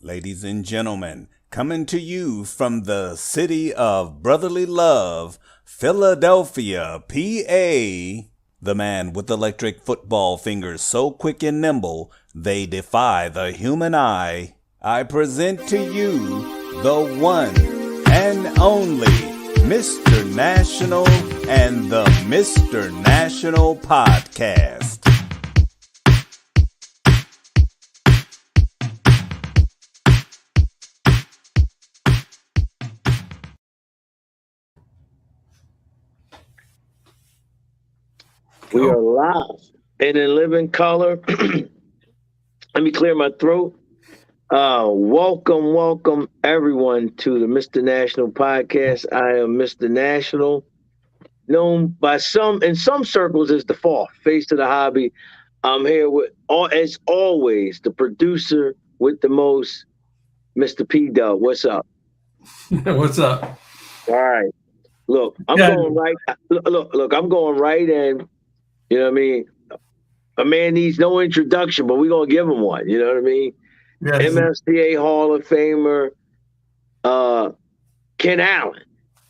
Ladies and gentlemen, coming to you from the city of brotherly love, Philadelphia, PA, the man with electric football fingers so quick and nimble they defy the human eye. I present to you the one and only Mr. National and the Mr. National Podcast. We are live and in living color. Let me clear my throat. Welcome everyone to the Mr. National Podcast. I am Mr. National, known by some in some circles as the fourth face of the hobby. I'm here with, as always, the producer with the most, Mr. P Dub. What's up? What's up? All right. Look, I'm going right. Look, I'm going right in. You know what I mean? A man needs no introduction, but we're going to give him one. You know what I mean? Yes. MFCA Hall of Famer, Ken Allen.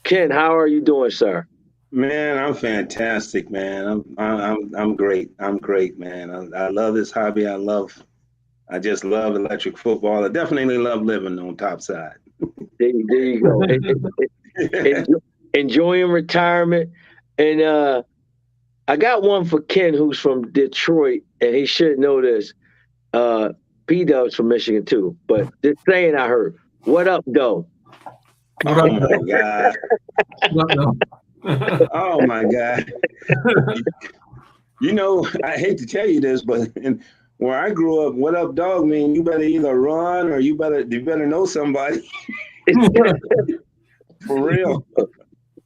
Ken, how are you doing, sir? Man, I'm fantastic, man. I'm great. I'm great, man. I love this hobby. I just love electric football. I definitely love living on topside. There you go. Enjoying retirement. And I got one for Ken, who's from Detroit, and he should know this. P-Dub's from Michigan, too. But this saying I heard, what up, though? Oh, my God. Oh, my God. You know, I hate to tell you this, but where I grew up, what up, dog, mean you better either run or you better know somebody. For real.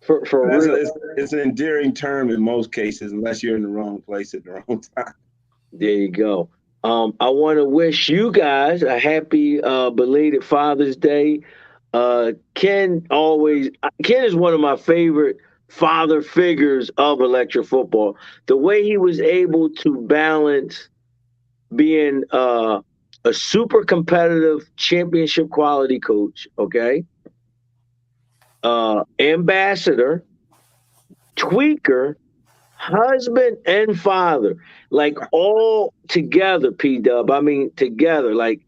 For real. It's an endearing term in most cases, unless you're in the wrong place at the wrong time. There you go. I want to wish you guys a happy belated Father's Day. Ken is one of my favorite father figures of electric football. The way he was able to balance being a super competitive championship quality coach, okay? Ambassador, tweaker, husband, and father, like all together, P-Dub. I mean, together, like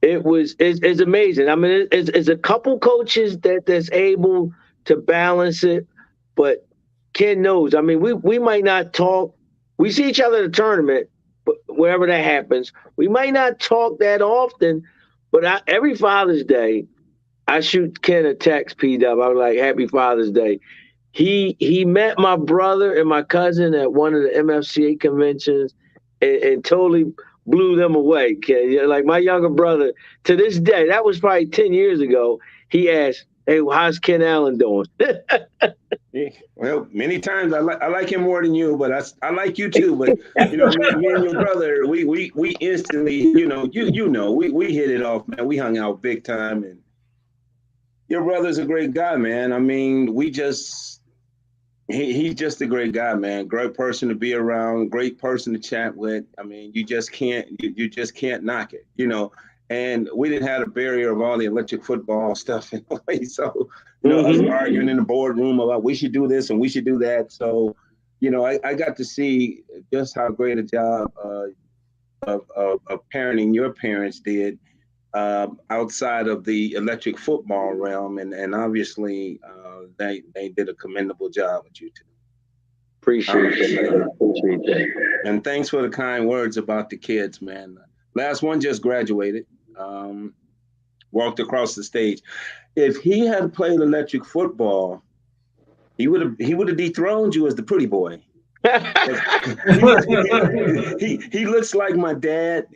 it's amazing. I mean, it's a couple coaches that's able to balance it, but Ken knows. I mean, we might not talk. We see each other at a tournament, but wherever that happens, we might not talk that often, but every Father's Day, I shoot Ken a text, P-Dub. I was like, happy Father's Day. He met my brother and my cousin at one of the MFCA conventions and totally blew them away, Ken. Like my younger brother, to this day, that was probably 10 years ago, he asked, hey, how's Ken Allen doing? Well, many times I like him more than you, but I like you too. But you know, me and your brother, we instantly, we hit it off, man. We hung out big time, and your brother's a great guy, man. I mean, he's just a great guy, man. Great person to be around, great person to chat with. I mean, you just can't knock it, you know. And we didn't have a barrier of all the electric football stuff in a way. So, us arguing in the boardroom about we should do this and we should do that. So, I got to see just how great a job of parenting your parents did. Outside of the electric football realm, and obviously they did a commendable job with you too. Appreciate that. And thanks for the kind words about the kids, man. Last one just graduated, walked across the stage. If he had played electric football, he would have dethroned you as the pretty boy. he looks like my dad.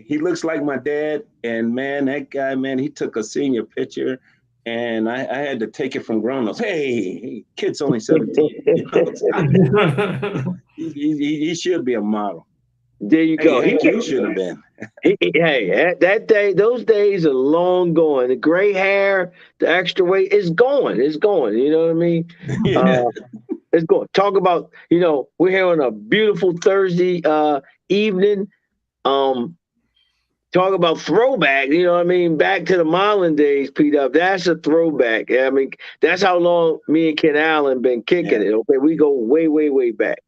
And man, that guy, man, he took a senior picture, and I had to take it from grown-ups. Hey, kid's only 17. He should be a model. There you go. He should have been. Hey, that day, those days are long gone. The gray hair, the extra weight is going. It's going. You know what I mean? Yeah. It's going. Talk about, we're here on a beautiful Thursday evening. talk about throwback. You know what I mean? Back to the Marlin days, Pete Up. That's a throwback. I mean, that's how long me and Ken Allen been kicking it. Okay, we go way, way, way back.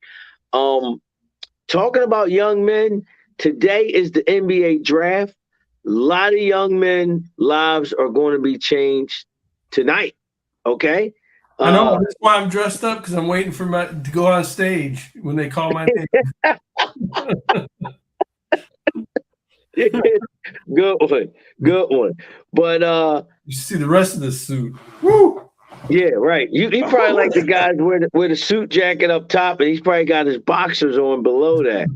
Talking about young men, today is the NBA draft. A lot of young men lives are going to be changed tonight. Okay. I know. That's why I'm dressed up, because I'm waiting for to go on stage when they call my name. Good one. Good one. But you see the rest of the suit. Woo! Yeah, right. He probably like the guys wear the suit jacket up top, and he's probably got his boxers on below that.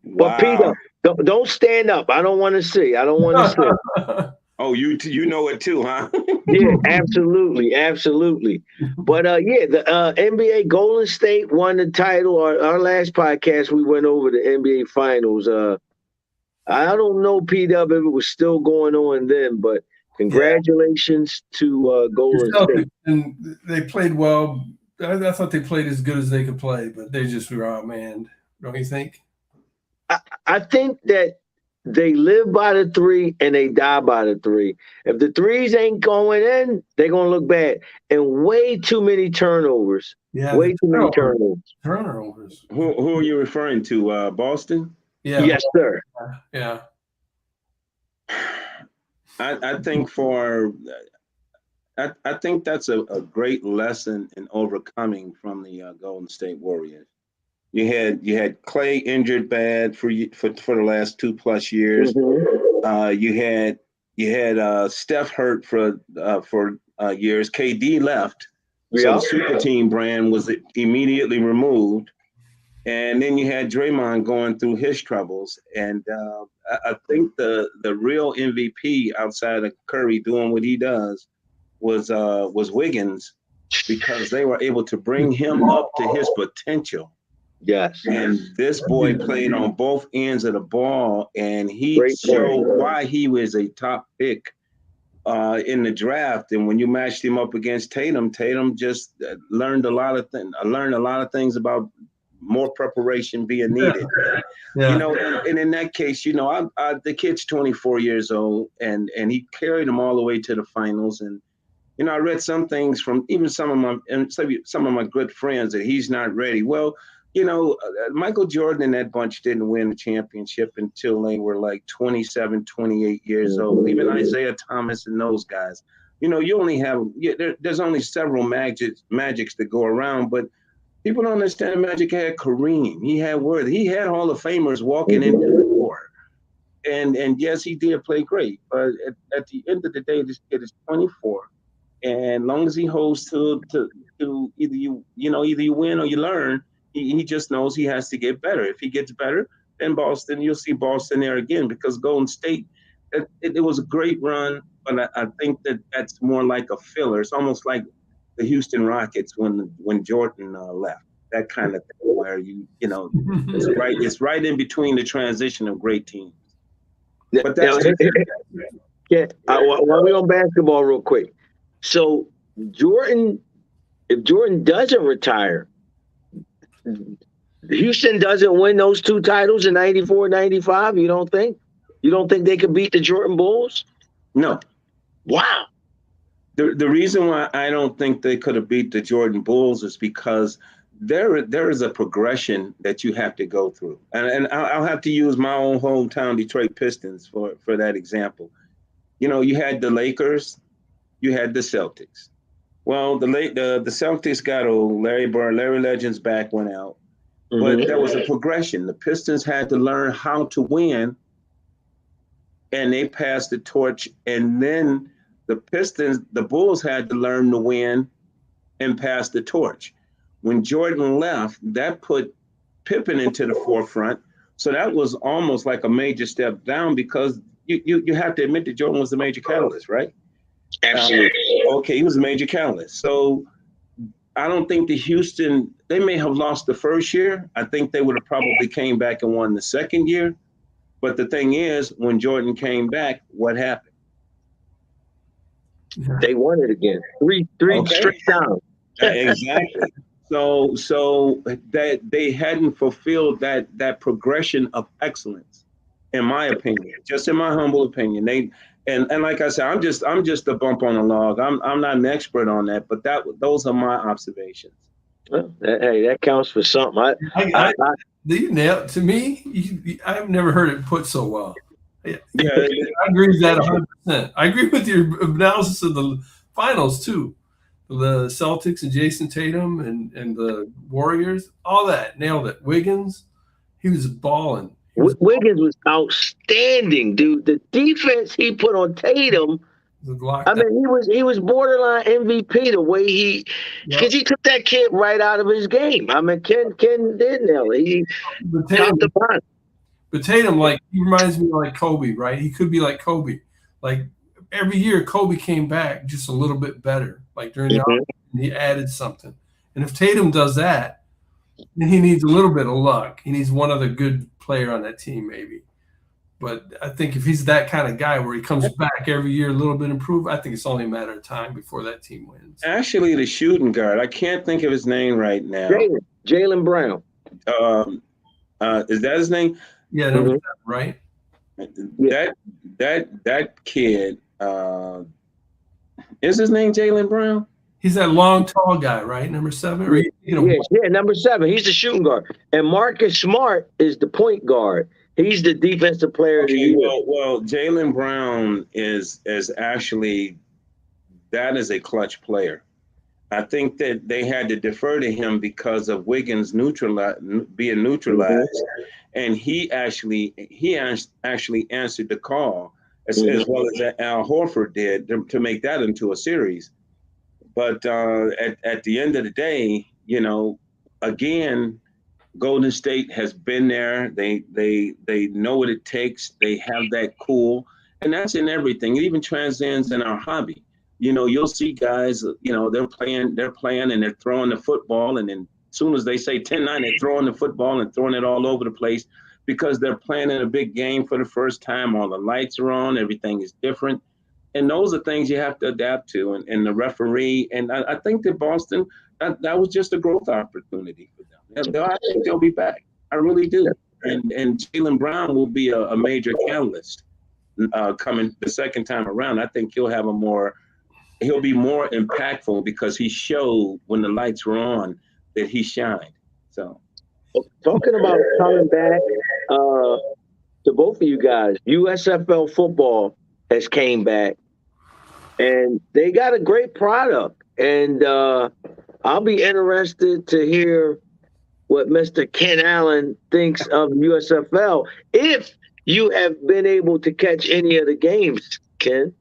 Wow. But Peter, don't stand up. I don't want to see. I don't want to see. Oh, you know it too, huh? Yeah, absolutely, absolutely. But yeah, the NBA Golden State won the title. Our last podcast, we went over the NBA Finals. I don't know, P-Dub, if it was still going on then, but congratulations to Golden State. And they played well. I thought they played as good as they could play, but they just were outmanned. Don't you think? I think that they live by the three and they die by the three. If the threes ain't going in, they're going to look bad. And way too many turnovers. Yeah, way too many turnovers. Turnovers. Who are you referring to? Boston? Yeah. Yes, sir. Yeah. I think I think that's a great lesson in overcoming from the Golden State Warriors. You had Clay injured bad for the last 2+ years. Mm-hmm. You had Steph hurt for years. KD left, so the super team brand was immediately removed. And then you had Draymond going through his troubles. And I think the real MVP outside of Curry doing what he does was Wiggins, because they were able to bring him up to his potential. Yes. And this boy played on both ends of the ball, and he showed why he was a top pick in the draft. And when you matched him up against Tatum just learned a lot of things about more preparation being needed. Yeah. You know, and in that case, you know, the kid's 24 years old, and he carried them all the way to the finals. And you know, I read some things from even some of my good friends that he's not ready. Well, you know, Michael Jordan and that bunch didn't win the championship until they were like 27, 28 years old. Even Isaiah Thomas and those guys. You know, you only have there's only several magics to go around, but people don't understand Magic had Kareem. He had Worthy. He had Hall of Famers walking into the door. And yes, he did play great. But at the end of the day, this kid is 24. And long as he holds to either you win or you learn, he just knows he has to get better. If he gets better, then Boston, you'll see Boston there again, because Golden State, it was a great run, but I think that's more like a filler. It's almost like the Houston Rockets when Jordan left, that kind of thing, where it's right in between the transition of great teams. But that's while we on basketball real quick. So if Jordan doesn't retire, Houston doesn't win those two titles in 94, 95, you don't think? You don't think they could beat the Jordan Bulls? No. Wow. The reason why I don't think they could have beat the Jordan Bulls is because there is a progression that you have to go through. And I'll have to use my own hometown, Detroit Pistons, for that example. You know, you had the Lakers, you had the Celtics. Well, the Celtics got old. Larry Bird, Larry Legend's back went out. But there was a progression. The Pistons had to learn how to win, and they passed the torch. And then the Bulls had to learn to win and pass the torch. When Jordan left, that put Pippen into the forefront. So that was almost like a major step down, because you have to admit that Jordan was the major catalyst, right? Absolutely. Okay, he was a major catalyst. So I don't think they may have lost the first year. I think they would have probably came back and won the second year. But the thing is, when Jordan came back, what happened? They won it again. Three straight down. Exactly. So that they hadn't fulfilled that progression of excellence. in my opinion, just in my humble opinion. And like I said, I'm just a bump on the log. I'm not an expert on that, but those are my observations. Well, hey, that counts for something. You nailed to me. I've never heard it put so well. Yeah, I agree with that 100%. I agree with your analysis of the finals too. The Celtics and Jason Tatum and the Warriors, all that nailed it. Wiggins, he was balling. Wiggins was outstanding, dude. The defense he put on Tatum. I mean, he was borderline MVP the way because he took that kid right out of his game. I mean, Ken did nail it. He topped the line. But Tatum, like, he reminds me of like Kobe, right? He could be like Kobe. Like every year, Kobe came back just a little bit better. Like during the offseason, he added something. And if Tatum does that, then he needs a little bit of luck. He needs one other good player on that team, maybe. But I think if he's that kind of guy where he comes back every year a little bit improved, I think it's only a matter of time before that team wins. Actually, the shooting guard, I can't think of his name right now. Jalen Brown. Is that his name? Yeah, number 7, right? That kid, is his name Jalen Brown? He's that long, tall guy, right? Number 7? Yeah, number 7. He's the shooting guard. And Marcus Smart is the point guard. He's the defensive player of the year. Well, Jalen Brown is actually, that is a clutch player. I think that they had to defer to him because of Wiggins being neutralized, and he actually answered the call as well as Al Horford did to make that into a series. But at the end of the day, again, Golden State has been there. They know what it takes. They have that cool, and that's in everything. It even transcends in our hobby. You'll see guys, they're playing and they're throwing the football. And then as soon as they say 10-9, they're throwing the football and throwing it all over the place because they're playing in a big game for the first time. All the lights are on. Everything is different. And those are things you have to adapt to. And the referee, and I think that Boston, that was just a growth opportunity for them. I think they'll be back. I really do. And Jalen Brown will be a major catalyst coming the second time around. I think he'll be more impactful because he showed when the lights were on that he shined. So, talking about coming back to both of you guys, USFL football has came back, and they got a great product. And I'll be interested to hear what Mr. Ken Allen thinks of USFL if you have been able to catch any of the games, Ken.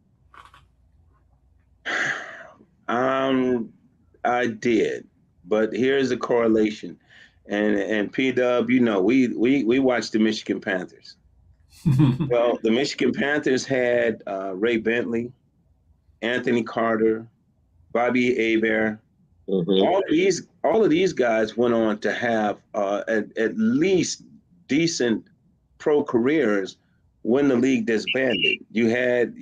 I did, but here's the correlation, and P-Dub, we watched the Michigan Panthers. Well, the Michigan Panthers had Ray Bentley, Anthony Carter, Bobby Hebert. All of these guys went on to have at least decent pro careers when the league disbanded. You had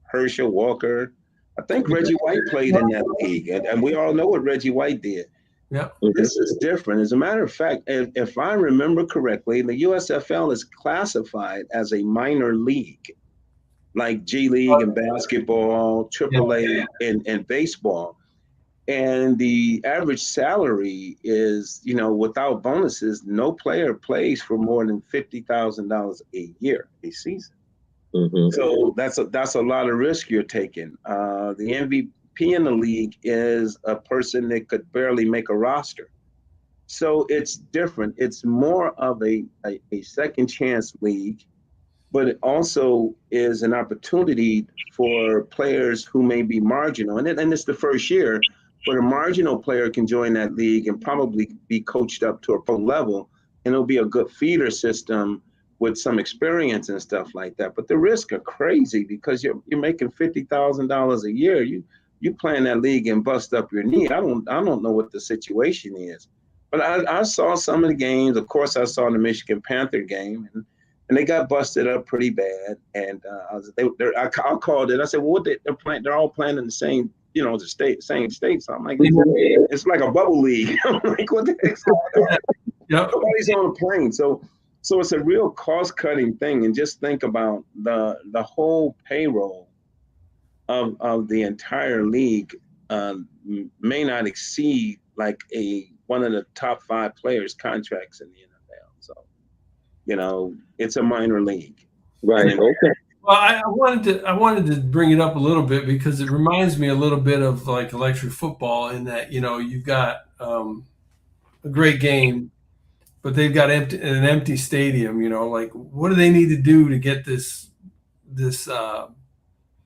Herschel Walker. I think Reggie White played in that league, and we all know what Reggie White did. Yeah, this is different. As a matter of fact, if I remember correctly, the USFL is classified as a minor league, like G League in basketball, AAA in baseball. And the average salary is, without bonuses, no player plays for more than $50,000 a year, a season. So that's a lot of risk you're taking. The MVP in the league is a person that could barely make a roster. So it's different. It's more of a second chance league, but it also is an opportunity for players who may be marginal. And it's the first year, but a marginal player can join that league and probably be coached up to a pro level, and it'll be a good feeder system with some experience and stuff like that. But the risks are crazy because you're making $50,000 a year. You play in that league and bust up your knee. I don't know what the situation is. But I saw some of the games. Of course, I saw the Michigan Panther game, and they got busted up pretty bad. And I called it. I said, well, they're playing? They're all playing in the same, same state. So I'm like, it's like a bubble league. I'm like, what the heck's going on? Nobody's on a plane. So So it's a real cost-cutting thing. And just think about the whole payroll of the entire league may not exceed like one of the top 5 players' contracts in the NFL. So, it's a minor league. Right. Okay. Well, I wanted to bring it up a little bit because it reminds me a little bit of like electric football in that you've got a great game, but they've got an empty stadium. Like what do they need to do to get this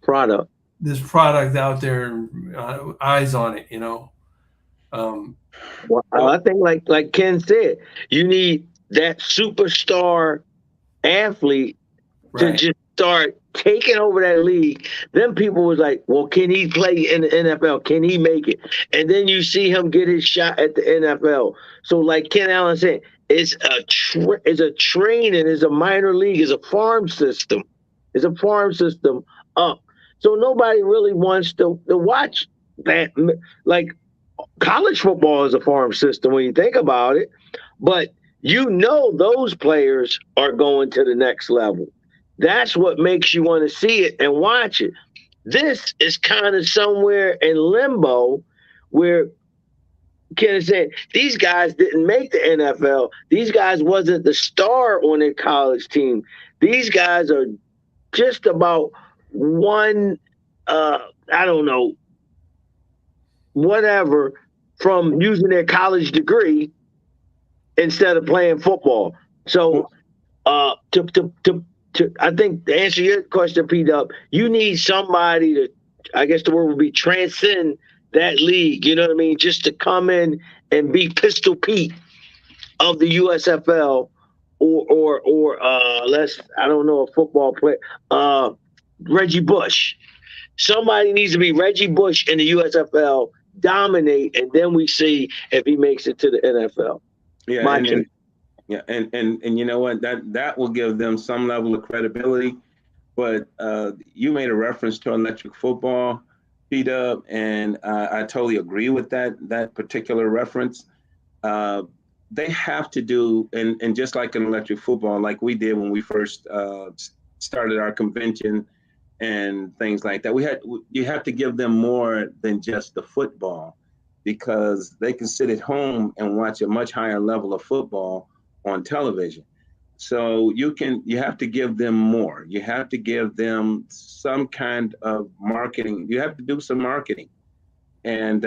Product out there and eyes on it? Well, I think like Ken said, you need that superstar athlete to just start taking over that league. Then people was like, well, can he play in the NFL? Can he make it? And then you see him get his shot at the NFL. So like Ken Allen said, it's a training, it's a minor league, it's a farm system. It's a farm system up. So nobody really wants to watch that. Like college football is a farm system when you think about it. But those players are going to the next level. That's what makes you want to see it and watch it. This is kind of somewhere in limbo where Ken said these guys didn't make the NFL. These guys wasn't the star on their college team. These guys are just about one, whatever, from using their college degree instead of playing football. So I think to answer your question, P-Dub, you need somebody to, I guess the word would be transcend that league, you know what I mean? Just to come in and be Pistol Pete of the USFL or a football player, Reggie Bush. Somebody needs to be Reggie Bush in the USFL, dominate, and then we see if he makes it to the NFL. Yeah, and you know what? That will give them some level of credibility. But you made a reference to electric football, P-Dub, and I totally agree with that particular reference. They have to do, and just like in electric football, like we did when we first started our convention and things like that, you have to give them more than just the football, because they can sit at home and watch a much higher level of football on television. So you have to give them more. You have to give them some kind of marketing. You have to do some marketing, and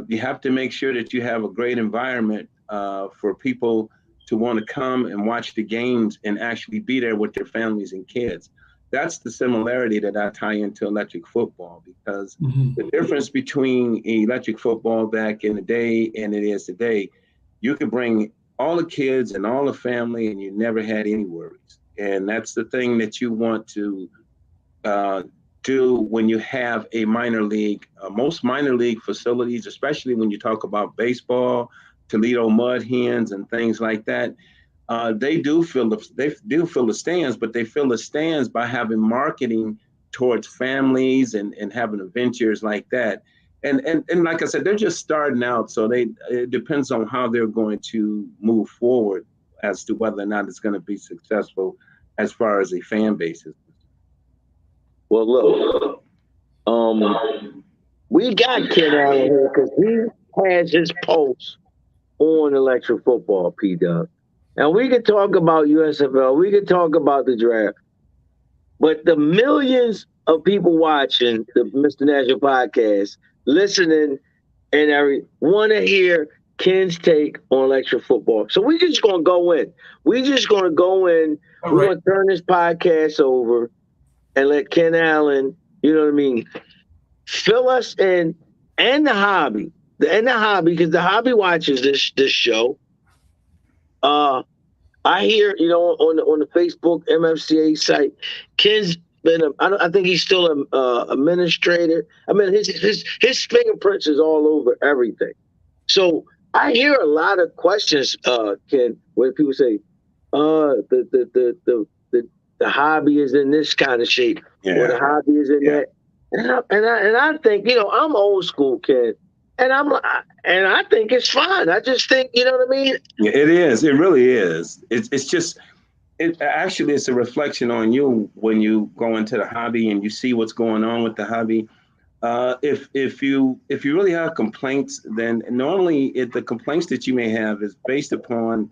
you have to make sure that you have a great environment for people to want to come and watch the games and actually be there with their families and kids. That's the similarity that I tie into electric football, because the difference between electric football back in the day and it is today, you could bring all the kids and all the family and you never had any worries. And that's the thing that you want to do when you have a minor league. Most minor league facilities, especially when you talk about baseball, Toledo Mud Hens and things like that, they do fill the stands, but they fill the stands by having marketing towards families and having adventures like that. And like I said, they're just starting out, so it depends on how they're going to move forward as to whether or not it's going to be successful as far as a fan base is. Well, look, we got Ken Allen here because he has his pulse on electric football, P-Dub. And we could talk about USFL, we could talk about the draft, but the millions of people watching the Mr. National podcast, listening, and want to hear Ken's take on electric football. So we're just going to go in. We're just going to go in. We're going to turn this podcast over and let Ken Allen, you know what I mean, fill us in, and the hobby, because the hobby watches this show. I hear, on the Facebook MFCA site, Ken's been I think he's still an administrator. I mean, his fingerprints is all over everything. So I hear a lot of questions, Ken, when people say, the hobby is in this kind of shape, or the hobby is in that. And I think, I'm old school, Ken. And I think it's fine. I just think, you know what I mean? Yeah, it is. It really is. It's just, It actually, it's a reflection on you when you go into the hobby and you see what's going on with the hobby. If you really have complaints, then normally the complaints that you may have is based upon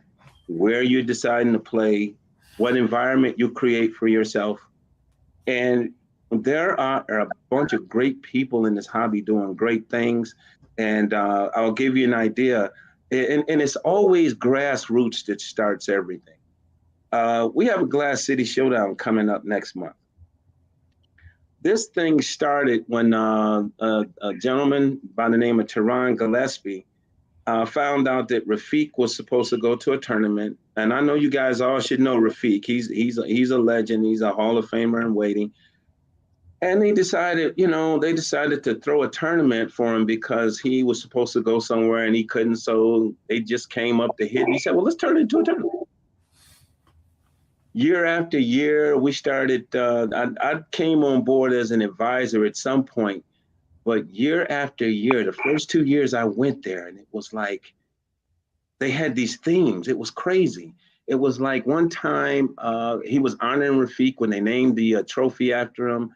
where you're deciding to play, what environment you create for yourself, and there are a bunch of great people in this hobby doing great things. And I'll give you an idea, and it's always grassroots that starts everything. We have a Glass City Showdown coming up next month. This thing started when a gentleman by the name of Tehran Gillespie found out that Rafiq was supposed to go to a tournament. And I know you guys all should know Rafiq. He's a legend. He's a Hall of Famer in waiting. And they decided to throw a tournament for him because he was supposed to go somewhere and he couldn't. So they just came up to hit. And he said, well, let's turn it into a tournament. Year after year, we started, I came on board as an advisor at some point, but year after year, the first 2 years I went there, and it was like, they had these themes. It was crazy. It was like one time he was honoring Rafiq when they named the trophy after him,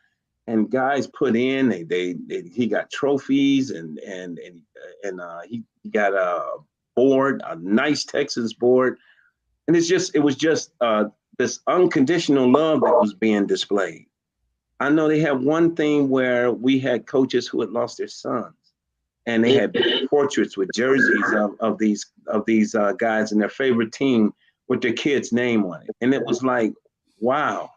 and guys put in, he got trophies, and he got a board, a nice Texas board. And it was just this unconditional love that was being displayed. I know they had one thing where we had coaches who had lost their sons, and they had portraits with jerseys of these guys and their favorite team with their kid's name on it. And it was like, wow,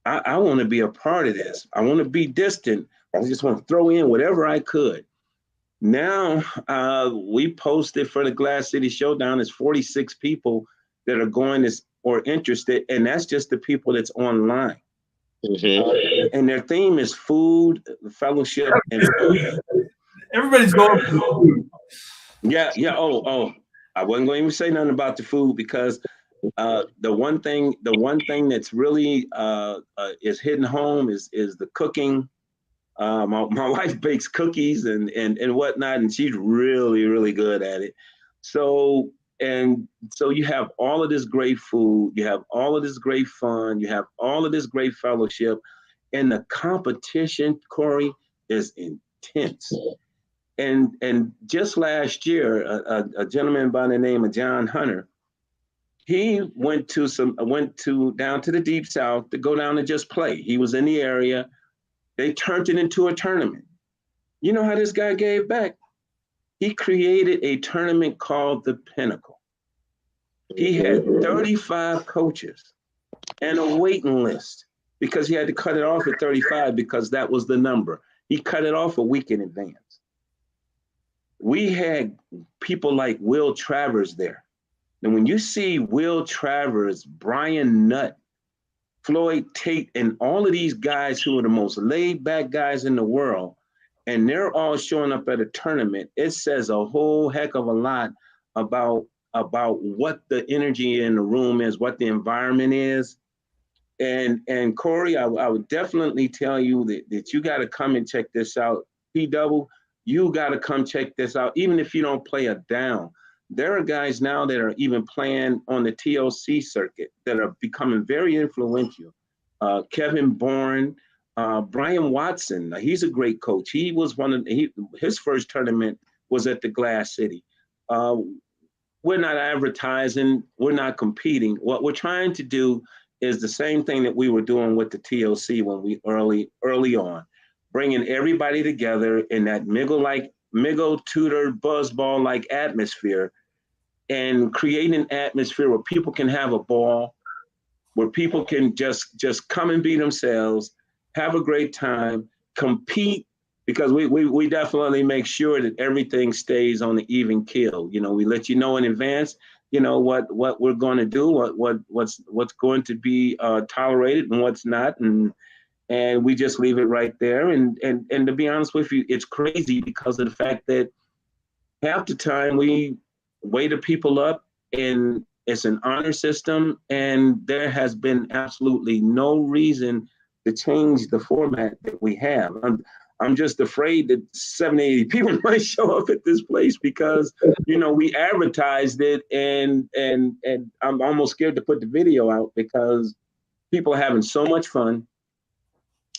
I want to be a part of this. I want to be distant. I just want to throw in whatever I could. Now we posted for the Glass City Showdown. There's 46 people that are going or interested, and that's just the people that's online. Mm-hmm. And their theme is food, fellowship, and food. Everybody's going for food. Yeah. Oh, I wasn't going to even say nothing about the food because the one thing that's really is hitting home is the cooking. My wife bakes cookies and whatnot, and she's really, really good at it. So you have all of this great food, you have all of this great fun, you have all of this great fellowship, and the competition, Corey, is intense. And just last year, a gentleman by the name of John Hunter, he went down to the Deep South to go down and just play. He was in the area. They turned it into a tournament. You know how this guy gave back? He created a tournament called the Pinnacle. He had 35 coaches and a waiting list because he had to cut it off at 35 because that was the number. He cut it off a week in advance. We had people like Will Travers there. And when you see Will Travers, Brian Nutt, Floyd Tate, and all of these guys who are the most laid back guys in the world, and they're all showing up at a tournament, it says a whole heck of a lot about what the energy in the room is, what the environment is. And Corey, I would definitely tell you that you got to come and check this out. P-Double, you got to come check this out, even if you don't play a down. There are guys now that are even playing on the TOC circuit that are becoming very influential. Kevin Bourne, Brian Watson, he's a great coach. He was his first tournament was at the Glass City. We're not advertising, we're not competing. What we're trying to do is the same thing that we were doing with the TOC when we early on, bringing everybody together in that Miggle Tudor buzzball-like atmosphere, and creating an atmosphere where people can have a ball, where people can just come and be themselves, have a great time, compete, because we definitely make sure that everything stays on the even keel. You know, we let you know in advance, you know, what we're going to do, what's going to be tolerated and what's not, and we just leave it right there. And to be honest with you, it's crazy because of the fact that half the time we weigh the people up and it's an honor system, and there has been absolutely no reason to change the format that we have. I'm just afraid that 70, 80 people might show up at this place because, we advertised it and I'm almost scared to put the video out because people are having so much fun.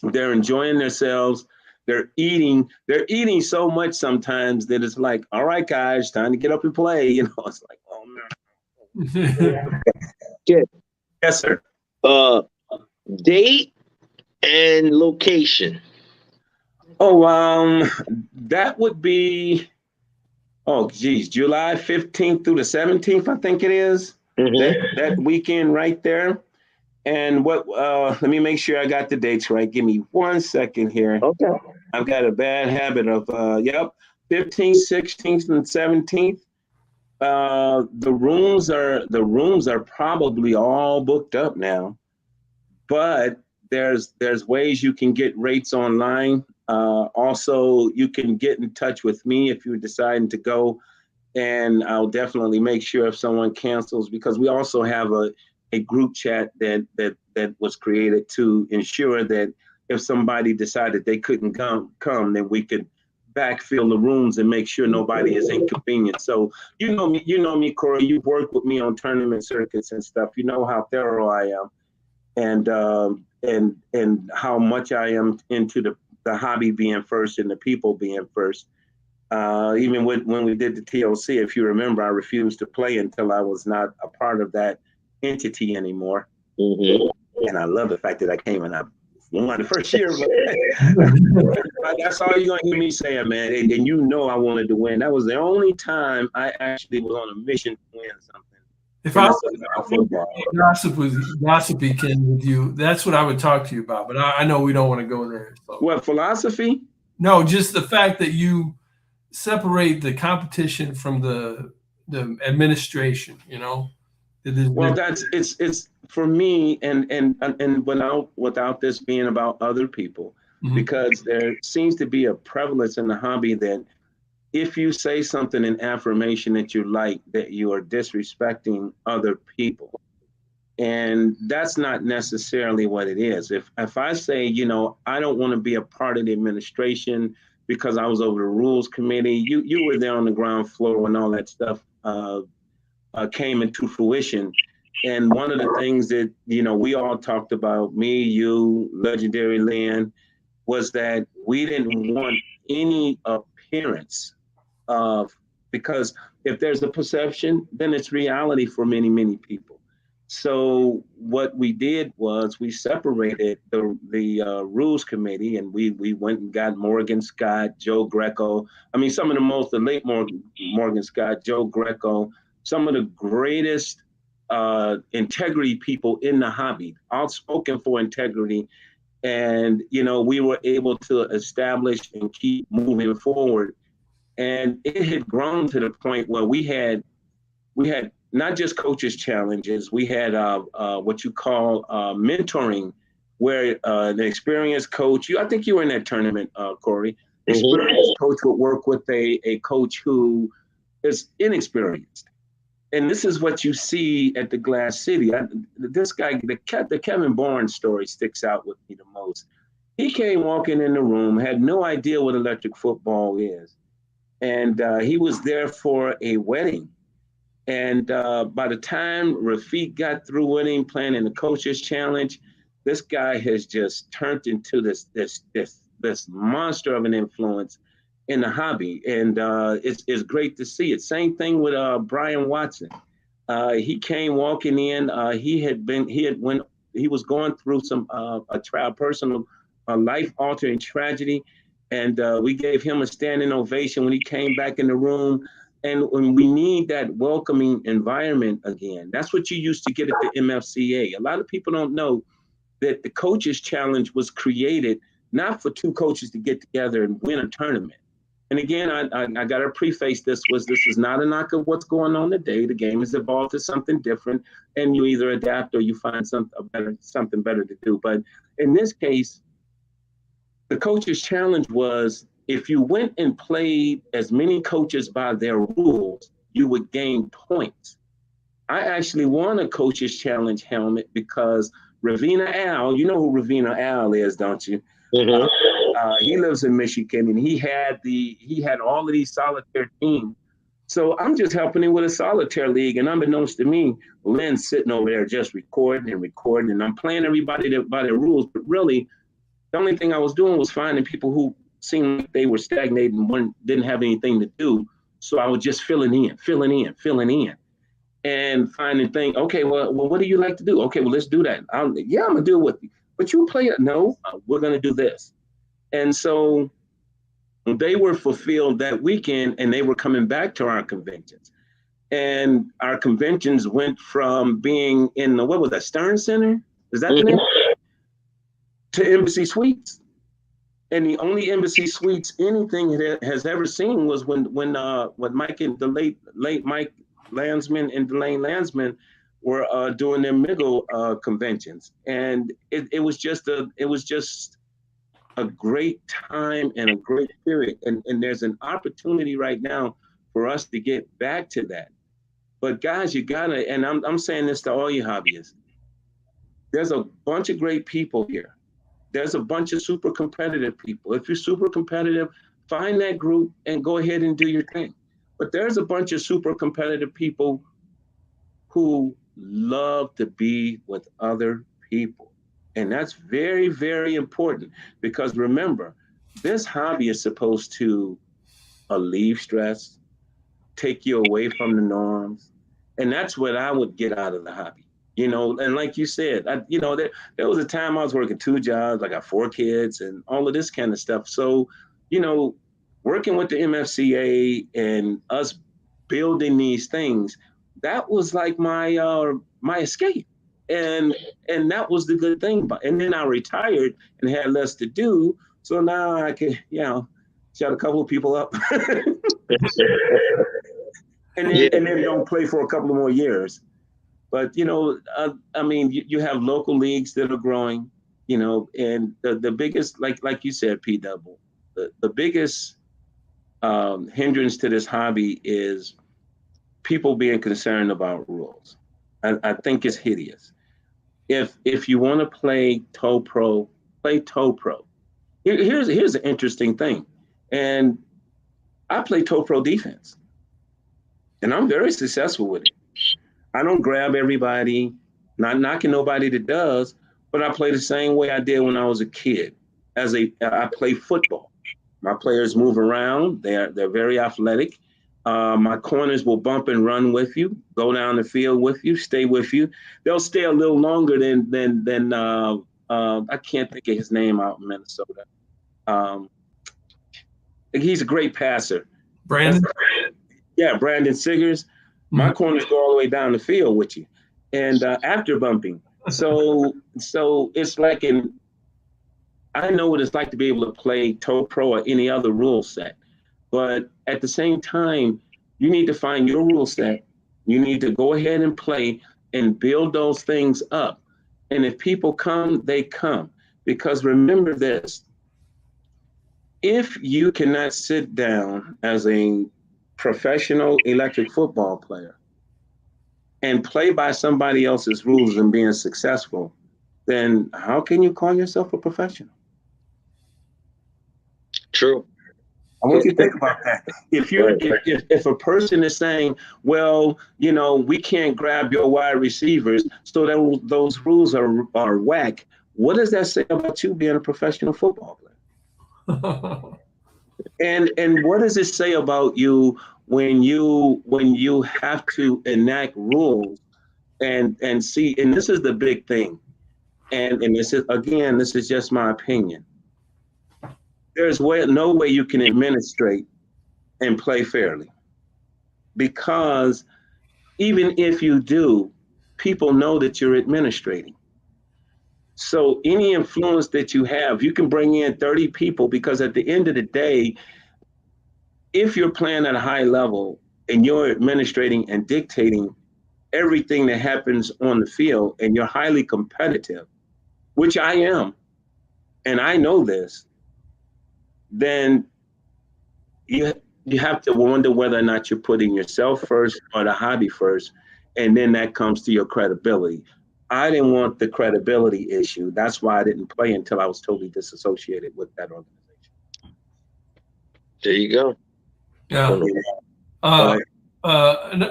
They're enjoying themselves. They're eating so much sometimes that it's like, all right, guys, time to get up and play. It's like, oh man. Yeah. Yes, sir. Date and location. Oh, that would be, July 15th through the 17th, I think it is. Mm-hmm. That weekend right there. And let me make sure I got the dates right. Give me 1 second here. Okay. I've got a bad habit of, 15th, 16th, and 17th. The rooms are probably all booked up now, but there's ways you can get rates online. Also, you can get in touch with me if you're deciding to go, and I'll definitely make sure if someone cancels, because we also have a group chat that was created to ensure that if somebody decided they couldn't come, then we could backfill the rooms and make sure nobody is inconvenienced. So you know me, Corey. You've worked with me on tournament circuits and stuff. You know how thorough I am, and how much I am into the hobby being first and the people being first. Even when we did the TOC, if you remember, I refused to play until I was not a part of that entity anymore. Mm-hmm. And I love the fact that I came and I won the first year. But that's all you're going to hear me saying, man. And I wanted to win. That was the only time I actually was on a mission to win something. If I was gossipy, Ken, with you, that's what I would talk to you about. But I know we don't want to go there. So. What, philosophy? No, just the fact that you separate the competition from the administration. Well, it's for me, and without this being about other people, mm-hmm. because there seems to be a prevalence in the hobby that if you say something in affirmation that you like, that you are disrespecting other people. And that's not necessarily what it is. If I say, I don't want to be a part of the administration because I was over the rules committee, you were there on the ground floor when all that stuff came into fruition. And one of the things that, we all talked about, me, you, Legendary Lynn, was that we didn't want any appearance of, because if there's a perception, then it's reality for many, many people. So what we did was we separated the rules committee, and we went and got Morgan Scott, Joe Greco. I mean, some of the late Morgan Scott, Joe Greco, some of the greatest integrity people in the hobby, outspoken for integrity. And, we were able to establish and keep moving forward. And it had grown to the point where we had not just coaches challenges, we had what you call mentoring, where an experienced coach, I think you were in that tournament, Corey, experienced coach would work with a coach who is inexperienced. And this is what you see at the Glass City. This guy, the Kevin Barnes story sticks out with me the most. He came walking in the room, had no idea what electric football is. And he was there for a wedding. And by the time Rafiq got through winning, playing in the Coaches Challenge, this guy has just turned into this monster of an influence in the hobby. And it's great to see it. Same thing with Brian Watson. He came walking in. He was going through some personal life-altering tragedy. And we gave him a standing ovation when he came back in the room. And when we need that welcoming environment again, that's what you used to get at the MFCA. A lot of people don't know that the Coaches Challenge was created not for two coaches to get together and win a tournament. And again, I got to preface this is not a knock of what's going on today. The game has evolved to something different, and you either adapt or you find something better to do. But in this case, the Coaches Challenge was, if you went and played as many coaches by their rules, you would gain points. I actually won a Coaches Challenge helmet because Ravina Al, you know who Ravina Al is, don't you? Mhm. He lives in Michigan, and he had all of these solitaire teams. So I'm just helping him with a solitaire league, and unbeknownst to me, Lynn's sitting over there just recording, and I'm playing everybody by their rules. But really, the only thing I was doing was finding people who seemed like they were stagnating and didn't have anything to do. So I was just filling in, and finding things. Okay, well, what do you like to do? Okay, well, let's do that. I'm gonna do it with you. But you play it. No, we're gonna do this. And so they were fulfilled that weekend, and they were coming back to our conventions. And our conventions went from being in the, what was that, Stern Center? Is that the name? To Embassy Suites. And the only Embassy Suites anything has ever seen was when Mike and the late Mike Landsman and Delane Landsman were doing their Miggle conventions. And it was just a great time and a great period. And there's an opportunity right now for us to get back to that. But guys, you gotta, and I'm saying this to all you hobbyists, there's a bunch of great people here. There's a bunch of super competitive people. If you're super competitive, find that group and go ahead and do your thing. But there's a bunch of super competitive people who love to be with other people. And that's very, very important, because remember, this hobby is supposed to alleviate stress, take you away from the norms. And that's what I would get out of the hobby. And like you said, there was a time I was working 2 jobs. I got 4 kids and all of this kind of stuff. So, working with the MFCA and us building these things, that was like my escape. And that was the good thing. And then I retired and had less to do. So now I can, shut a couple of people up. and then don't play for a couple of more years. But, you have local leagues that are growing, and the biggest, like you said, P Double, the biggest hindrance to this hobby is people being concerned about rules. I think it's hideous. If you want to play toe pro, play toe pro. Here's an interesting thing. And I play toe pro defense, and I'm very successful with it. I don't grab everybody, not knocking nobody that does, but I play the same way I did when I was a kid. I play football. My players move around. They're very athletic. My corners will bump and run with you, go down the field with you, stay with you. They'll stay a little longer than I can't think of his name out in Minnesota. He's a great passer. Brandon? Yeah, Brandon Siggers. My corners go all the way down the field with you, and after bumping. So it's like I know what it's like to be able to play toe pro or any other rule set, but at the same time, you need to find your rule set. You need to go ahead and play and build those things up. And if people come, they come. Because remember this, if you cannot sit down as a professional electric football player and play by somebody else's rules and being successful, then how can you call yourself a professional? True. I want you to think about that. If a person is saying, well, we can't grab your wide receivers, so those rules are whack, what does that say about you being a professional football player? And what does it say about you when you have to enact rules and see? And this is the big thing. And this is just my opinion. There's no way you can administrate and play fairly, because even if you do, people know that you're administrating. So any influence that you have, you can bring in 30 people, because at the end of the day, if you're playing at a high level and you're administrating and dictating everything that happens on the field, and you're highly competitive, which I am, and I know this, then you have to wonder whether or not you're putting yourself first or the hobby first, and then that comes to your credibility. I didn't want the credibility issue. That's why I didn't play until I was totally disassociated with that organization. There you go. Yeah.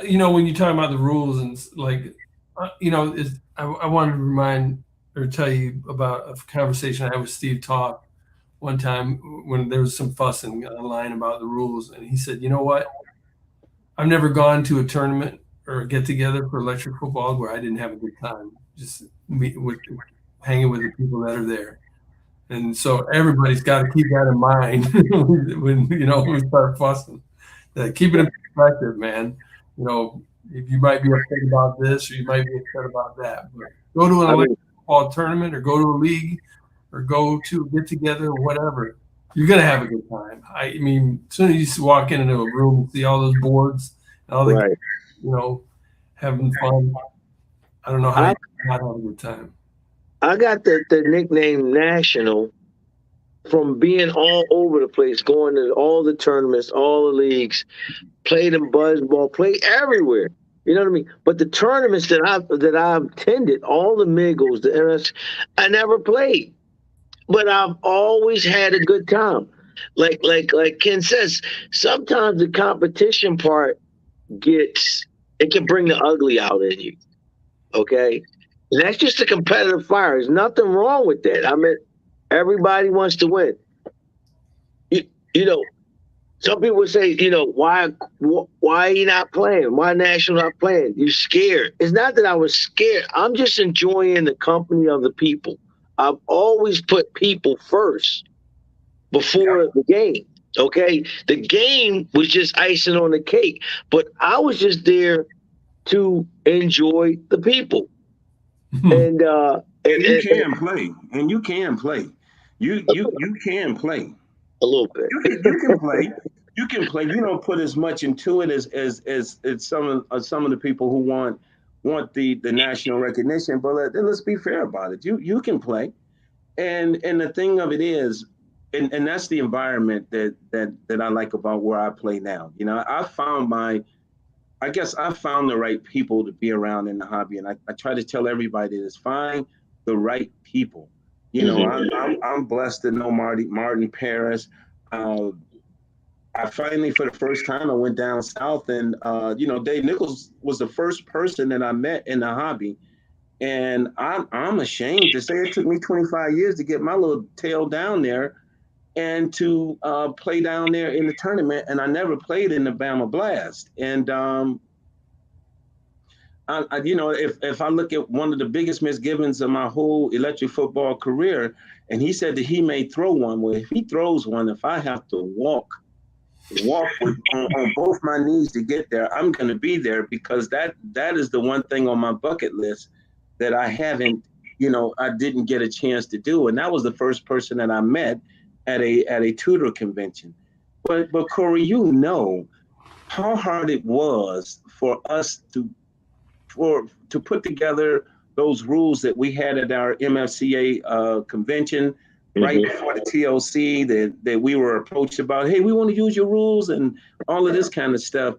You know, when you're talking about the rules and like, you know, I wanted to remind or tell you about a conversation I had with Steve Talk one time when there was some fussing online about the rules, and he said, "You know what? I've never gone to a tournament or a get together for electric football where I didn't have a good time. Just hanging with the people that are there." And so everybody's got to keep that in mind when you know we start fussing. Keep it in perspective, man. You know, if you might be upset about this or you might be upset about that, but go to an electric football tournament or go to a league or go to a get together or whatever. You're gonna have a good time. I mean, as soon as you walk into a room and see all those boards and all the Right. you know, having fun. I don't know how you not have a good time. I got the nickname National from being all over the place, going to all the tournaments, all the leagues, played in buzzball, played everywhere. You know what I mean? But the tournaments that I've attended, all the Miggles, the MS, I never played. But I've always had a good time. Like Ken says, sometimes the competition part it can bring the ugly out in you. Okay? And that's just a competitive fire. There's nothing wrong with that. I mean, everybody wants to win. You know, some people would say, you know, why are you not playing? Why National not playing? You're scared. It's not that I was scared. I'm just enjoying the company of the people. I've always put people first before the game. Okay, the game was just icing on the cake, but I was just there to enjoy the people. And you can play, and you can play. You can play a little bit. You can play. You can play. You don't put as much into it as some of the people who want the national recognition. But let's be fair about it. You can play, and the thing of it is, and that's the environment that I like about where I play now. You know, I guess I found the right people to be around in the hobby, and I try to tell everybody this: find the right people. You know, I'm blessed to know Martin Paris. I finally, for the first time, I went down south, and you know, Dave Nichols was the first person that I met in the hobby, and I'm ashamed to say it took me 25 years to get my little tail down there, and to play down there in the tournament, and I never played in the Bama Blast, and you know, if I look at one of the biggest misgivings of my whole electric football career, and he said that he may throw one. Well, if he throws one, if I have to walk on both my knees to get there, I'm going to be there, because that is the one thing on my bucket list that I haven't, you know, I didn't get a chance to do. And that was the first person that I met at a tutor convention. But Corey, you know how hard it was for us to put together those rules that we had at our MFCA convention right before the TLC, that we were approached about, hey, we want to use your rules and all of this kind of stuff.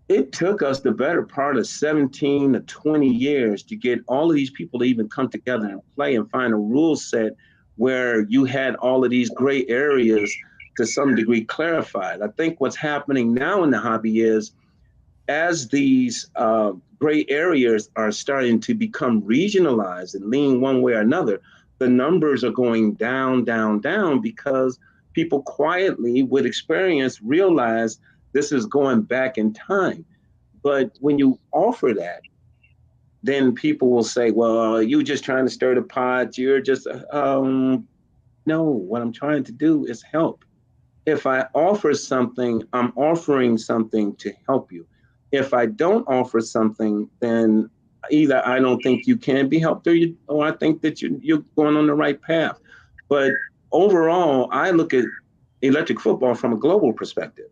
It took us the better part of 17 to 20 years to get all of these people to even come together and play and find a rule set where you had all of these gray areas to some degree clarified. I think what's happening now in the hobby is, as these gray areas are starting to become regionalized and lean one way or another, the numbers are going down, down, down, because people quietly with experience realize this is going back in time. But when you offer that, then people will say, well, you're just trying to stir the pot. You're just, no, what I'm trying to do is help. If I offer something, I'm offering something to help you. If I don't offer something, then either I don't think you can be helped, or I think that you're going on the right path. But overall, I look at electric football from a global perspective.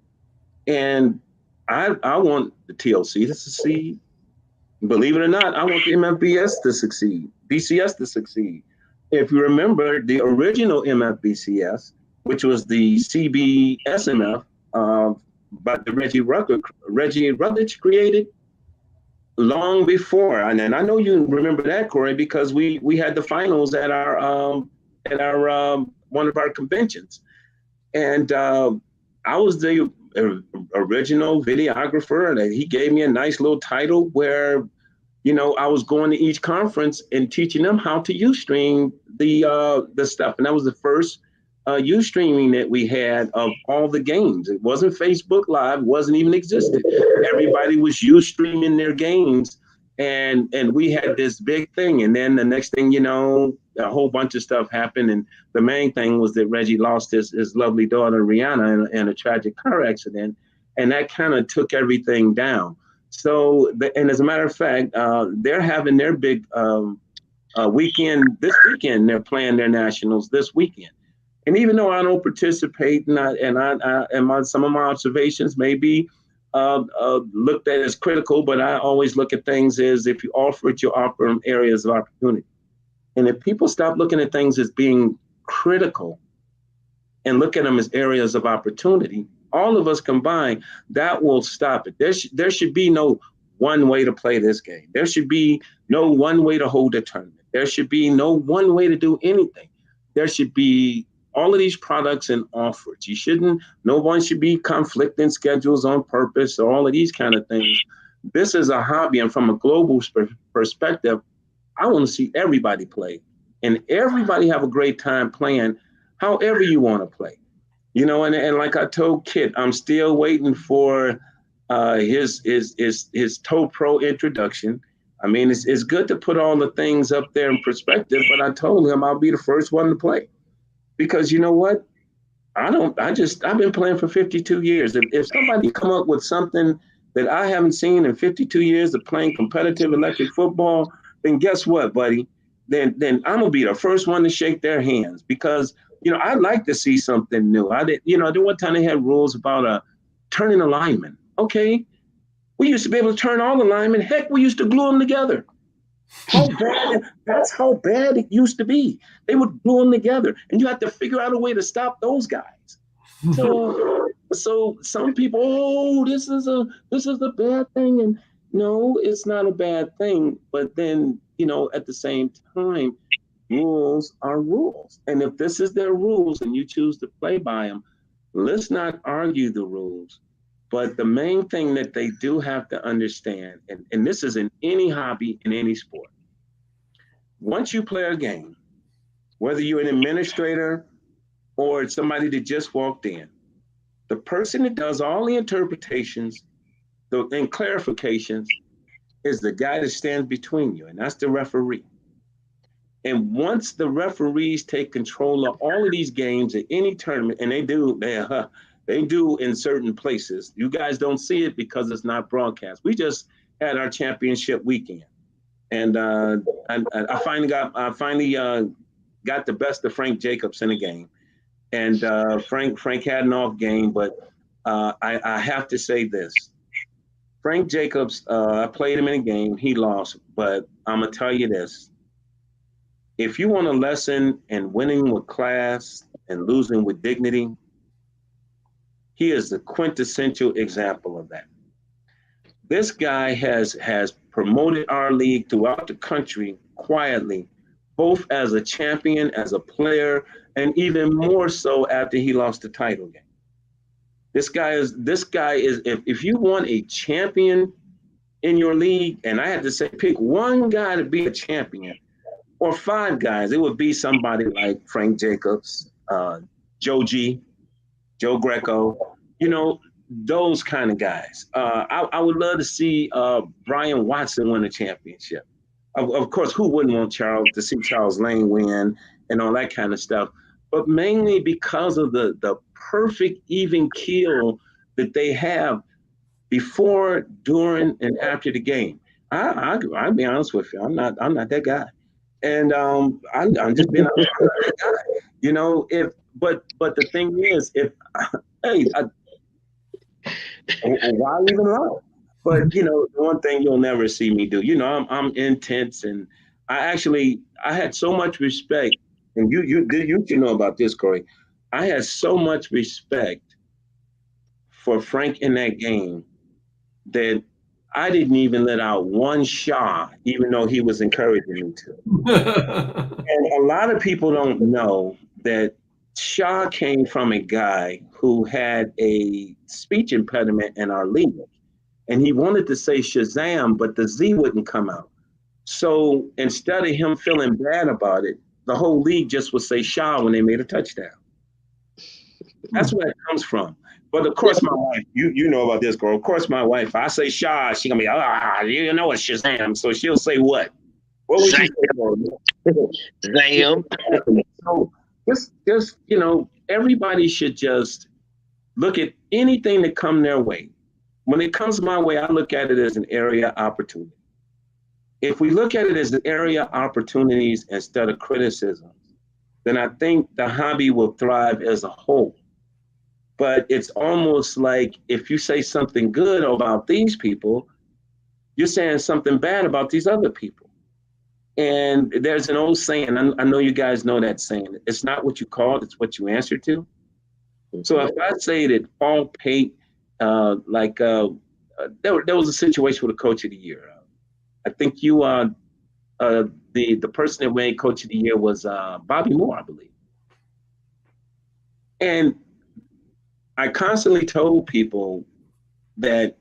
And I want the TLC to succeed. Believe it or not, I want the MFBS to succeed, BCS to succeed. If you remember, the original MFBCS, which was the CBSMF, but the Reggie Rutledge created, long before, and then I know you remember that, Corey, because we had the finals at our one of our conventions, and I was the original videographer, and he gave me a nice little title where, you know, I was going to each conference and teaching them how to Ustream the stuff, and that was the first Ustreaming that we had of all the games. It wasn't Facebook Live, wasn't even existed. Everybody was Ustreaming their games, and we had this big thing. And then the next thing you know, a whole bunch of stuff happened, and the main thing was that Reggie lost his lovely daughter Rihanna in a tragic car accident, and that kind of took everything down. So, and as a matter of fact, they're having their big weekend this weekend. They're playing their nationals this weekend. And even though I don't participate, some of my observations may be looked at as critical, but I always look at things as if you offer it, you offer them areas of opportunity. And if people stop looking at things as being critical and look at them as areas of opportunity, all of us combined, that will stop it. There should be no one way to play this game. There should be no one way to hold a tournament. There should be no one way to do anything. There should be all of these products and offers. No one should be conflicting schedules on purpose or all of these kind of things. This is a hobby, and from a global perspective, I want to see everybody play and everybody have a great time playing however you want to play. You know, and like I told Kit, I'm still waiting for his Toe Pro introduction. I mean, it's good to put all the things up there in perspective, but I told him I'll be the first one to play. Because you know what? I've been playing for 52 years. If somebody come up with something that I haven't seen in 52 years of playing competitive electric football, then guess what, buddy? Then I'm gonna be the first one to shake their hands, because, you know, I'd like to see something new. There one time they had rules about turning a lineman. Okay, we used to be able to turn all the linemen. Heck, we used to glue them together. That's how bad it used to be. They would glue them together, and you have to figure out a way to stop those guys. So some people, this is a bad thing, and no, it's not a bad thing. But then, you know, at the same time, rules are rules, and if this is their rules and you choose to play by them, let's not argue the rules. But the main thing that they do have to understand, and this is in any hobby, in any sport, once you play a game, whether you're an administrator or somebody that just walked in, the person that does all the interpretations and clarifications is the guy that stands between you, and that's the referee. And once the referees take control of all of these games at any tournament, and they do in certain places. You guys don't see it because it's not broadcast. We just had our championship weekend, and I finally got the best of Frank Jacobs in a game, and Frank had an off game, but I have to say this: Frank Jacobs, I played him in a game, he lost, but I'm gonna tell you this: if you want a lesson in winning with class and losing with dignity, he is the quintessential example of that. This guy has promoted our league throughout the country quietly, both as a champion, as a player, and even more so after he lost the title game. This guy is if you want a champion in your league, and I had to say pick one guy to be a champion, or five guys, it would be somebody like Frank Jacobs, Joe G, Joe Greco, you know, those kind of guys. I would love to see Brian Watson win a championship. Of course, who wouldn't want to see Charles Lane win and all that kind of stuff? But mainly because of the perfect even keel that they have before, during, and after the game. I'll be honest with you, I'm not that guy, and I'm just being honest with that guy. You know, but the thing is, why even lie? But you know, the one thing you'll never see me do, you know, I'm intense, and I had so much respect, and you know about this, Corey. I had so much respect for Frank in that game that I didn't even let out one shot, even though he was encouraging me to. And a lot of people don't know that Shaw came from a guy who had a speech impediment in our league. And he wanted to say Shazam, but the Z wouldn't come out. So instead of him feeling bad about it, the whole league just would say Shaw when they made a touchdown. That's where it comes from. But of course, my wife, you know about this, girl. Of course, my wife, I say Shaw, she gonna be, you know it's Shazam. So she'll say what? What would she say? Damn. So just everybody should just look at anything that come their way. When it comes my way, I look at it as an area opportunity. If we look at it as an area opportunities instead of criticism, then I think the hobby will thrive as a whole. But it's almost like if you say something good about these people, you're saying something bad about these other people. And there's an old saying, I know you guys know that saying, it's not what you called, it's what you answer to. So if I say that Paul Pate, there was a situation with a coach of the year. I think the person that made coach of the year was Bobby Moore, I believe. And I constantly told people that,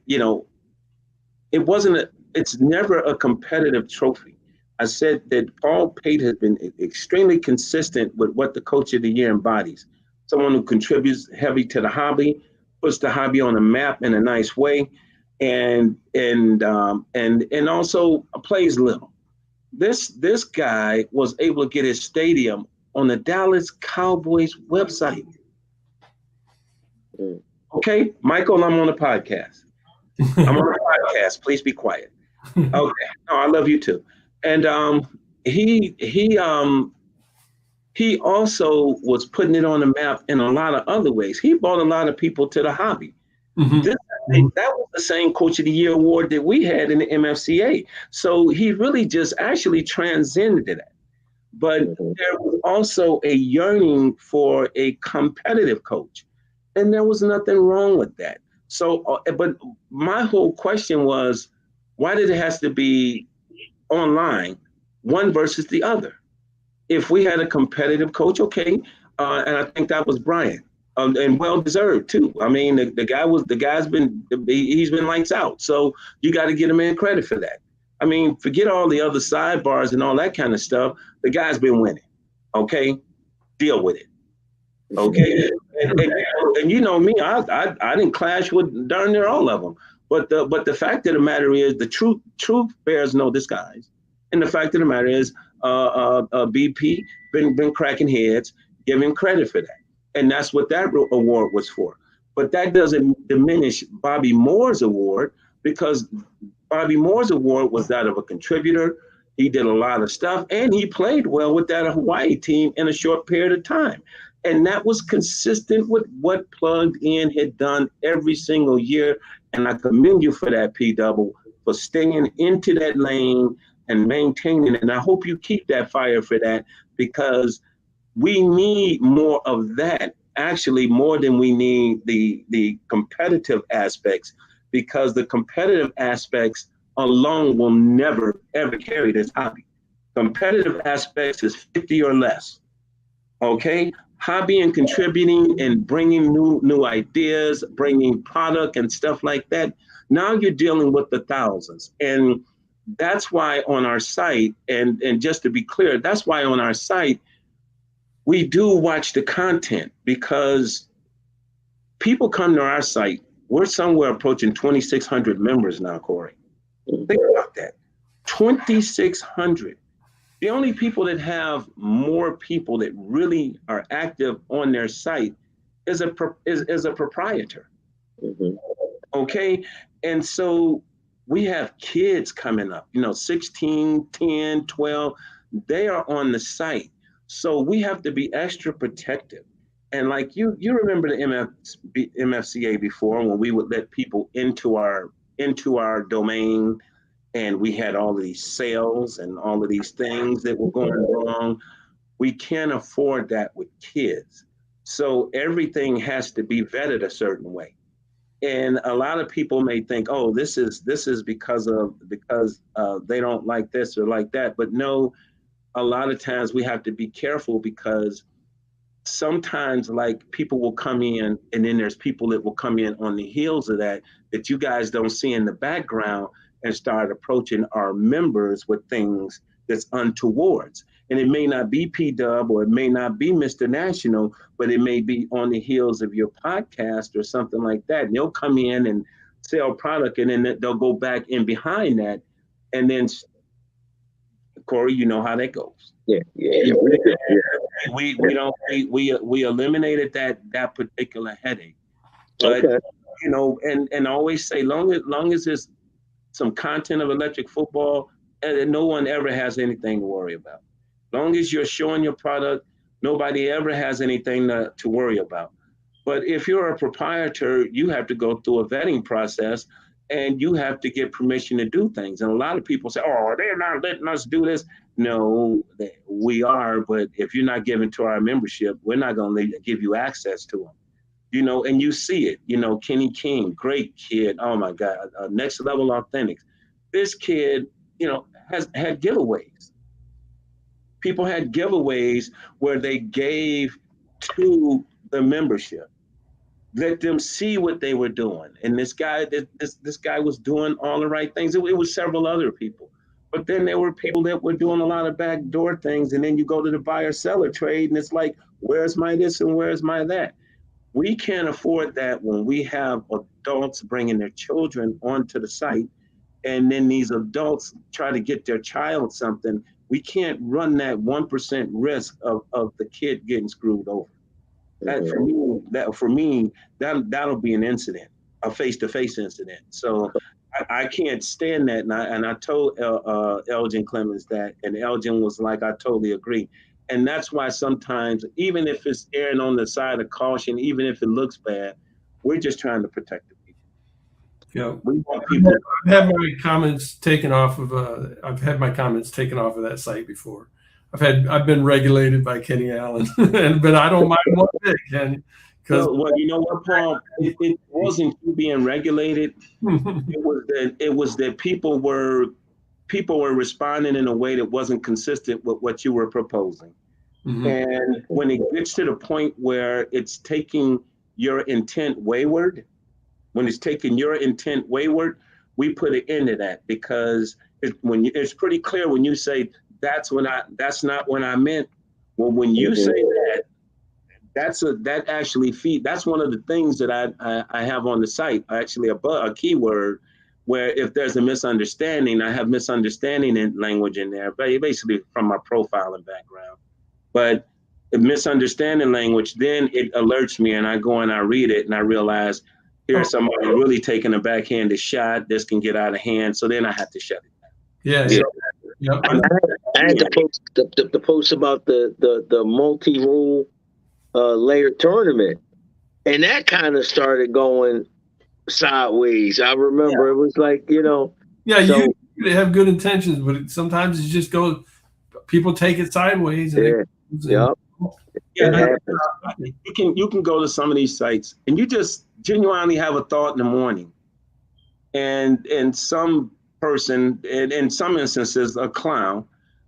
it's never a competitive trophy. I said that Paul Pate has been extremely consistent with what the coach of the year embodies. Someone who contributes heavy to the hobby, puts the hobby on a map in a nice way, and also plays little. This guy was able to get his stadium on the Dallas Cowboys website. Okay, Michael, I'm on a podcast. I'm on a podcast. Please be quiet. Okay. No, I love you too. And he also was putting it on the map in a lot of other ways. He brought a lot of people to the hobby. Mm-hmm. That was the same Coach of the Year award that we had in the MFCA. So he really just actually transcended that. But there was also a yearning for a competitive coach. And there was nothing wrong with that. So, but my whole question was, why did it have to be online, one versus the other? If we had a competitive coach, okay, and I think that was Brian, and well deserved too. I mean, he's been lights out. So you got to get him in credit for that. I mean, forget all the other sidebars and all that kind of stuff. The guy's been winning. Okay, deal with it. Okay, and you know me, I didn't clash with darn near all of them. But the fact of the matter is, the truth bears no disguise, and the fact of the matter is, BP been cracking heads. Give him credit for that, and that's what that award was for. But that doesn't diminish Bobby Moore's award, because Bobby Moore's award was that of a contributor. He did a lot of stuff, and he played well with that Hawaii team in a short period of time. And that was consistent with what Plugged In had done every single year. And I commend you for that, P-Double, for staying into that lane and maintaining it. And I hope you keep that fire for that, because we need more of that, actually more than we need the competitive aspects, because the competitive aspects alone will never, ever carry this hobby. Competitive aspects is 50 or less, okay? Hobby and contributing and bringing new ideas, bringing product and stuff like that. Now you're dealing with the thousands. And that's why on our site, and just to be clear, that's why on our site, we do watch the content, because people come to our site. We're somewhere approaching 2,600 members now, Corey. Think about that, 2,600. The only people that have more people that really are active on their site is a proprietor. Mm-hmm. Okay. And so we have kids coming up, 16, 10, 12, they are on the site. So we have to be extra protective. And like you remember the MFCA before, when we would let people into our domain, and we had all of these sales and all of these things that were going wrong. We can't afford that with kids. So everything has to be vetted a certain way. And a lot of people may think, oh, this is because they don't like this or like that. But no, a lot of times we have to be careful, because sometimes like people will come in, and then there's people that will come in on the heels of that you guys don't see in the background, and start approaching our members with things that's untowards. And it may not be P-Dub, or it may not be Mr. National, but it may be on the heels of your podcast or something like that. And they'll come in and sell product, and then they'll go back in behind that. And then, Corey, you know how that goes. Yeah. We eliminated that particular headache. But Okay. you know, and I always say, long as there's some content of electric football, and no one ever has anything to worry about. Long as you're showing your product, nobody ever has anything to worry about. But if you're a proprietor, you have to go through a vetting process, and you have to get permission to do things. And a lot of people say, oh, they're not letting us do this. No, we are. But if you're not giving to our membership, we're not going to give you access to them. You know, and you see it, you know, Kenny King, great kid. Oh my God, Next Level Authentics. This kid, you know, had giveaways. People had giveaways where they gave to the membership, let them see what they were doing. And this guy was doing all the right things. It was several other people. But then there were people that were doing a lot of backdoor things. And then you go to the buyer-seller trade, and it's like, where's my this and where's my that? We can't afford that when we have adults bringing their children onto the site, and then these adults try to get their child something. We can't run that 1% risk of the kid getting screwed over. For me, that'll be an incident, a face-to-face incident. So I can't stand that. And I told Elgin Clemens that, and Elgin was like, I totally agree. And that's why sometimes, even if it's erring on the side of caution, even if it looks bad, we're just trying to protect the people. Yeah, we want people. I've had my comments taken off of. I've had my comments taken off of that site before. I've been regulated by Kenny Allen, but I don't mind one bit, Kenny. Well, you know what, Paul? It wasn't you being regulated. It was that people were responding in a way that wasn't consistent with what you were proposing. Mm-hmm. And when it gets to the point where it's taking your intent wayward, we put an end to that, because it's pretty clear when you say that's not what I meant. Well, when you say that, that's one of the things that I have on the site, actually a keyword, where if there's a misunderstanding, I have misunderstanding in language in there, basically from my profile and background. But if misunderstanding language, then it alerts me, and I go and I read it, and I realize here's somebody really taking a backhanded shot. This can get out of hand. So then I have to shut it down. Yeah. So, I had to post the post about the multi-rule layered tournament, and that kind of started going sideways. I remember it was like, you know. Yeah, so, you have good intentions, but sometimes it just goes. People take it sideways. And you can go to some of these sites, and you just genuinely have a thought in the morning, and some person, and in some instances, a clown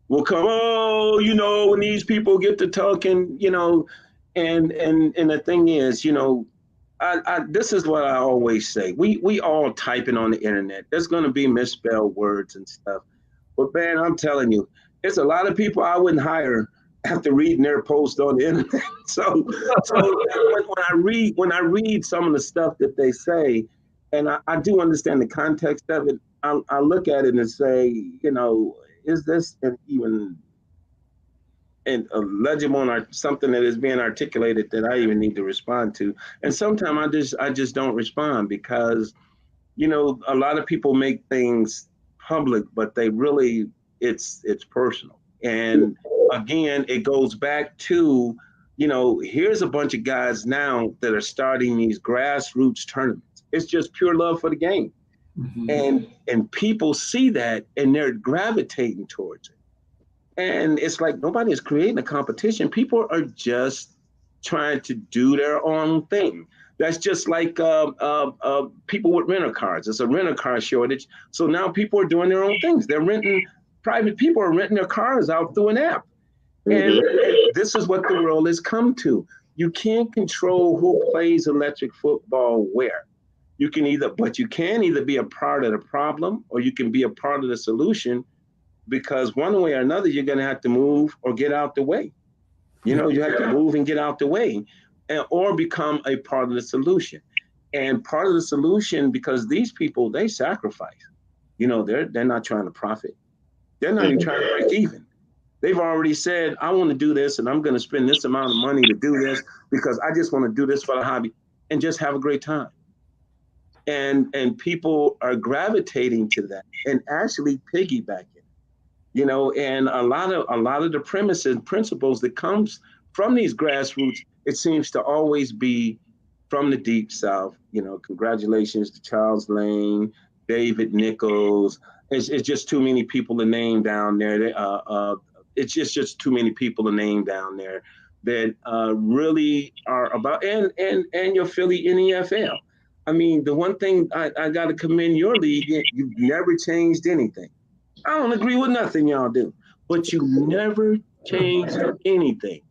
will come. Oh, you know, when these people get to talking, you know, and the thing is, you know. This is what I always say. We all typing on the internet. There's going to be misspelled words and stuff. But man, I'm telling you, there's a lot of people I wouldn't hire after reading their post on the internet. So when I read some of the stuff that they say, and I do understand the context of it, I look at it and say, you know, is this even legible on something that is being articulated that I even need to respond to? And sometimes I just don't respond, because, you know, a lot of people make things public, but they really, it's personal. And again, it goes back to, you know, here's a bunch of guys now that are starting these grassroots tournaments. It's just pure love for the game. Mm-hmm. And people see that, and they're gravitating towards it. And it's like nobody is creating a competition. People are just trying to do their own thing. That's just like people with rental cars. It's a rental car shortage. So now people are doing their own things. Private people are renting their cars out through an app. And this is what the world has come to. You can't control who plays electric football where. You can either be a part of the problem or you can be a part of the solution, because one way or another, you're going to have to move or get out the way. You have to move and get out the way, or become a part of the solution. And part of the solution, because these people, they sacrifice. They're not trying to profit. They're not even trying to break even. They've already said, I want to do this and I'm going to spend this amount of money to do this because I just want to do this for the hobby and just have a great time. And people are gravitating to that and actually piggybacking. And a lot of the premises and principles that comes from these grassroots, it seems to always be from the Deep South. Congratulations to Charles Lane, David Nichols. It's just too many people to name down there. It's just too many people to name down there that really are about, and your Philly NFL. I mean, the one thing I got to commend your league, you've never changed anything. I don't agree with nothing y'all do, but you never changed anything.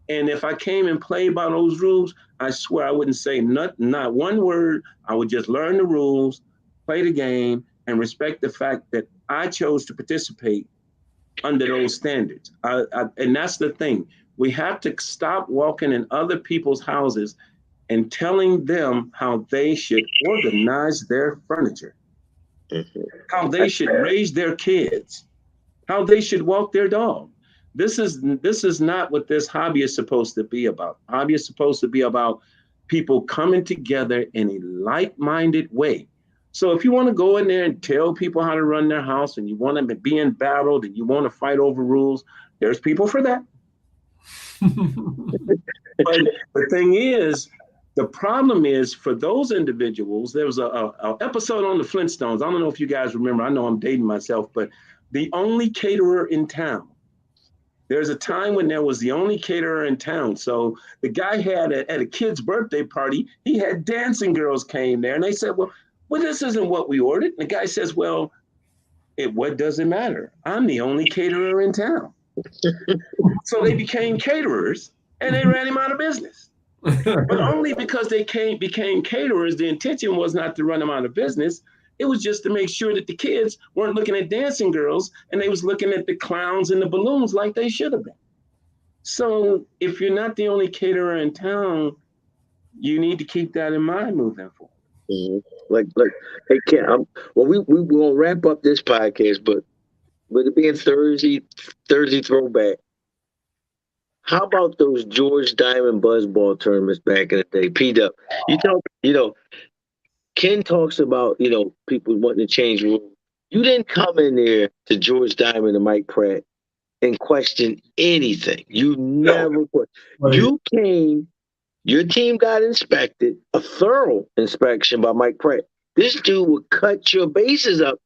And if I came and played by those rules, I swear I wouldn't say not one word. I would just learn the rules, play the game, and respect the fact that I chose to participate under those standards. And that's the thing. We have to stop walking in other people's houses and telling them how they should organize their furniture, how they should raise their kids, how they should walk their dog. This is not what this hobby is supposed to be about. Hobby is supposed to be about people coming together in a like-minded way. So if you want to go in there and tell people how to run their house and you want to be embattled and you want to fight over rules, there's people for that. But the thing is, the problem is for those individuals, there was a episode on the Flintstones. I don't know if you guys remember. I know I'm dating myself, but the only caterer in town. There's a time when there was the only caterer in town. So the guy had at a kid's birthday party, he had dancing girls came there and they said, well, this isn't what we ordered. And the guy says, well, what does it matter? I'm the only caterer in town. So they became caterers and they ran him out of business. But only because they became caterers, the intention was not to run them out of business. It was just to make sure that the kids weren't looking at dancing girls and they was looking at the clowns and the balloons like they should have been. So if you're not the only caterer in town, you need to keep that in mind moving forward. Like, hey, Ken, we will wrap up this podcast, but with it being Thursday throwback, how about those George Diamond Buzzball tournaments back in the day? P-Dub, Ken talks about, people wanting to change rules. You didn't come in there to George Diamond and Mike Pratt and question anything. You never questioned. Right. You came, your team got inspected, a thorough inspection by Mike Pratt. This dude would cut your bases up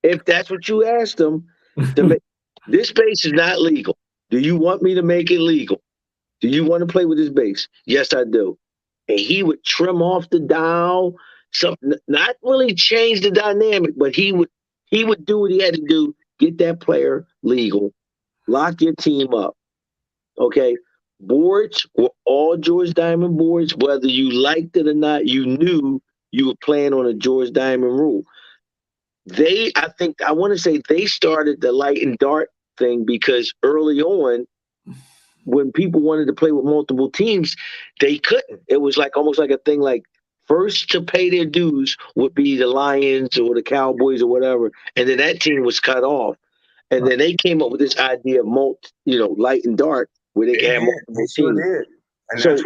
if that's what you asked him. This base is not legal. Do you want me to make it legal? Do you want to play with this base? Yes, I do. And he would trim off the dial, not really change the dynamic, but he would do what he had to do, get that player legal, lock your team up. Okay. Boards were all George Diamond boards. Whether you liked it or not, you knew you were playing on a George Diamond rule. I want to say they started the light and dark thing because early on, when people wanted to play with multiple teams, they couldn't. It was almost like a thing like first to pay their dues would be the Lions or the Cowboys or whatever, and then that team was cut off. And then they came up with this idea of light and dark, where they can have multiple teams. And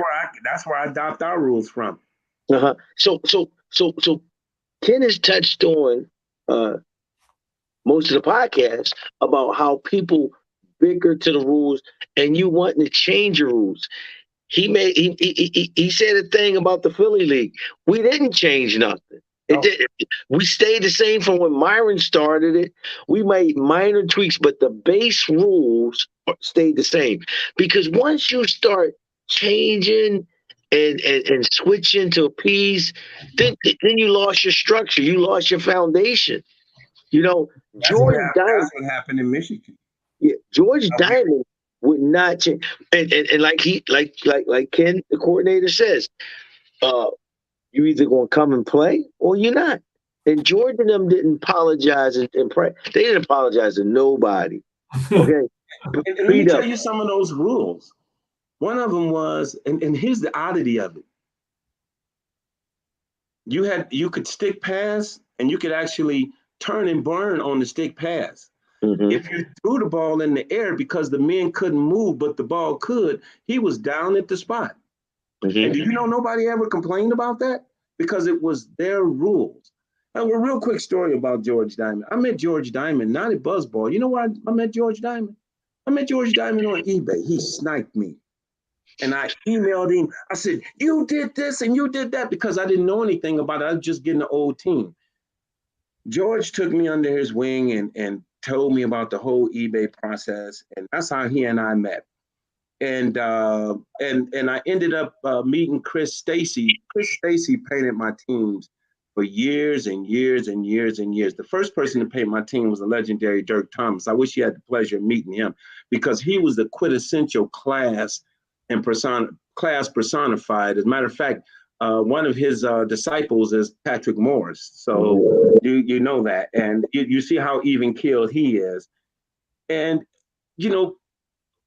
that's where I adopt our rules from. So Ken has touched on most of the podcast about how people bicker to the rules and you wanting to change your rules. He said a thing about the Philly League. We didn't change nothing. We stayed the same from when Myron started it. We made minor tweaks, but the base rules stayed the same. Because once you start changing and switching to appease, then you lost your structure. You lost your foundation. You know, That's what happened in Michigan. Yeah, George Diamond would not change. And like Ken, the coordinator says, you either gonna come and play or you're not. And George and them didn't apologize and pray. They didn't apologize to nobody. Okay. And let me tell you some of those rules. One of them was, and here's the oddity of it. You could stick pass and you could actually turn and burn on the stick pass. Mm-hmm. If you threw the ball in the air because the men couldn't move, but the ball could, he was down at the spot. Mm-hmm. And do you know nobody ever complained about that? Because it was their rules. And a real quick story about George Diamond. I met George Diamond, not at Buzzball. You know where I met George Diamond? I met George Diamond on eBay. He sniped me. And I emailed him. I said, you did this and you did that, because I didn't know anything about it. I was just getting an old team. George took me under his wing and told me about the whole eBay process. And that's how he and I met. And I ended up meeting Chris Stacy. Chris Stacy painted my teams for years and years and years and years. The first person to paint my team was the legendary Dirk Thomas. I wish you had the pleasure of meeting him, because he was the quintessential class personified. As a matter of fact, one of his disciples is Patrick Morris. So you know that. And you see how even keeled he is. And, you know,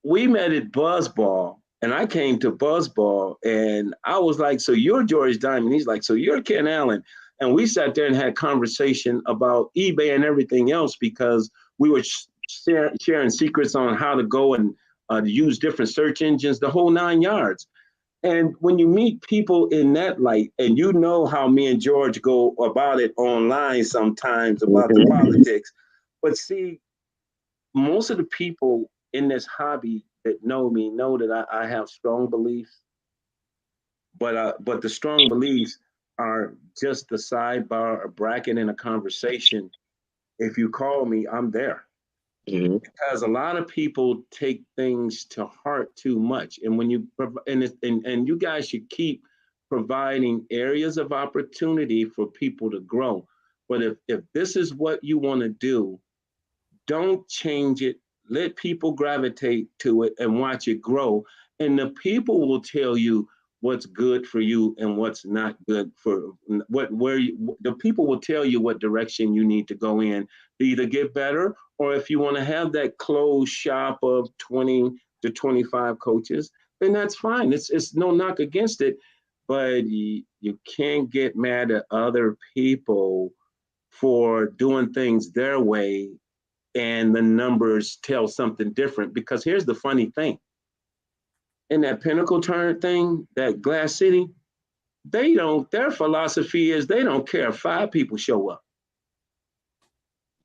we met at Buzzball, and I came to Buzzball, and I was like, so you're George Diamond? He's like, so you're Ken Allen. And we sat there and had a conversation about eBay and everything else, because we were sharing secrets on how to go and use different search engines, the whole 9 yards. And when you meet people in that light, and you know how me and George go about it online sometimes about the politics, but see, most of the people in this hobby that know me know that I have strong beliefs, but the strong beliefs are just the sidebar, a bracket in a conversation. If you call me, I'm there. Mm-hmm. Because a lot of people take things to heart too much, and when you and you guys should keep providing areas of opportunity for people to grow. But if this is what you want to do, don't change it. Let people gravitate to it and watch it grow. And the people will tell you what's good for you and what's not good for the people will tell you what direction you need to go in to either get better, or if you want to have that closed shop of 20 to 25 coaches, then that's fine. It's no knock against it, but you can't get mad at other people for doing things their way and the numbers tell something different. Because here's the funny thing. In that Pinnacle Turn thing, that Glass City, their philosophy is they don't care if 5 people show up.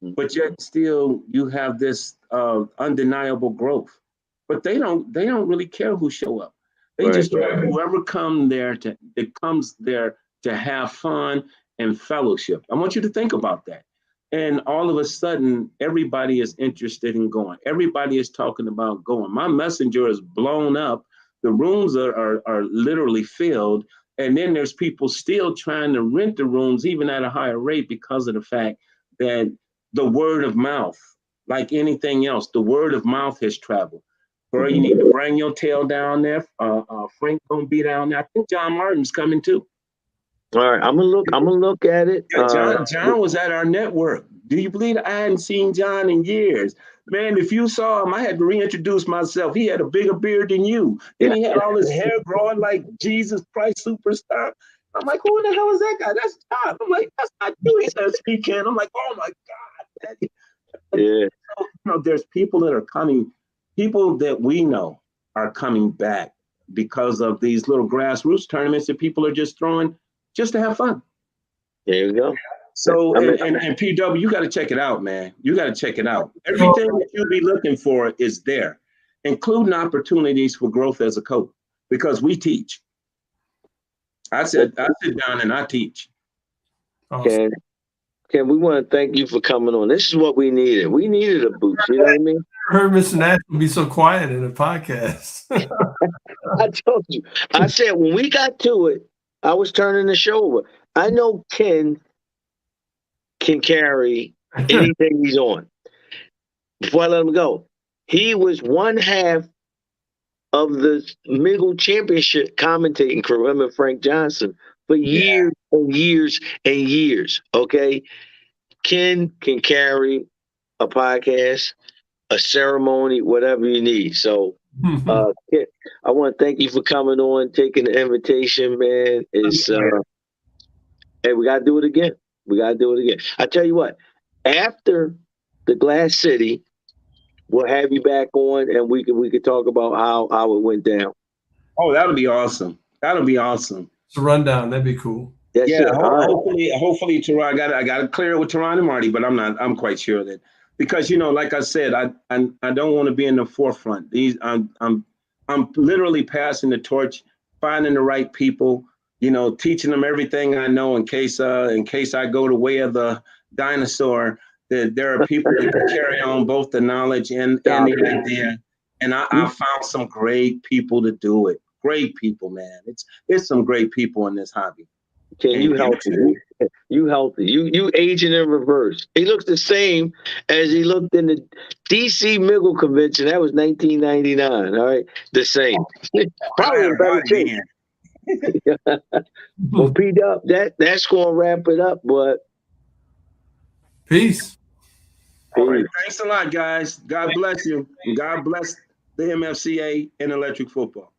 But yet still you have this undeniable growth. But they don't really care who show up. They just whoever comes there to have fun and fellowship. I want you to think about that. And all of a sudden, everybody is interested in going. Everybody is talking about going. My messenger is blown up. The rooms are literally filled. And then there's people still trying to rent the rooms, even at a higher rate, because of the fact that the word of mouth, like anything else, the word of mouth has traveled. Bro, you need to bring your tail down there. Frank gonna be down there. I think John Martin's coming too. All right, I'm gonna look at it. Yeah, John was at our network. Do you believe I hadn't seen John in years? Man, if you saw him, I had to reintroduce myself. He had a bigger beard than you. Then he had all his hair growing like Jesus Christ Superstar. I'm like, who the hell is that guy? That's John. I'm like, that's not you. He said, speaking. I'm like, oh my God. Yeah. So, you know, there's people that are coming, people that we know are coming back because of these little grassroots tournaments that people are just throwing just to have fun. There you go. So, and PW, you got to check it out, man. You got to check it out. Everything that you'll be looking for is there, including opportunities for growth as a coach, because we teach. I sit down and I teach. Ken, we want to thank you for coming on. This is what we needed. We needed a boost, you know what I mean? heard Mr. National be so quiet in a podcast. I told you. I said when we got to it, I was turning the show over. I know Ken can carry anything he's on. Before I let him go, he was one half of the Miggle Championship commentating crew, him and Frank Johnson, for years and years and years. Okay, Ken can carry a podcast, a ceremony, whatever you need. So, Ken, I want to thank you for coming on, taking the invitation, man. Hey, we gotta do it again. We gotta do it again. I tell you what, after the Glass City, we'll have you back on, and we could talk about how it went down. Oh, that'll be awesome. That'll be awesome. It's a rundown. That'd be cool. That's it. Hopefully, Teron. I got to clear it with Teron and Marty, but I'm quite sure that, because like I said, I don't want to be in the forefront. I'm literally passing the torch, finding the right people, teaching them everything I know in case I go the way of the dinosaur. That there are people that can carry on both the knowledge and the idea. And I found some great people to do it. Great people, man. It's some great people in this hobby. Can you healthy? You healthy. You aging in reverse. He looks the same as he looked in the DC Miggle convention. That was 1999. All right, the same. Probably in better shape. Well, P-Dub, that's gonna wrap it up. But peace. All right, thanks a lot, guys. God bless you. God bless the MFCA and electric football.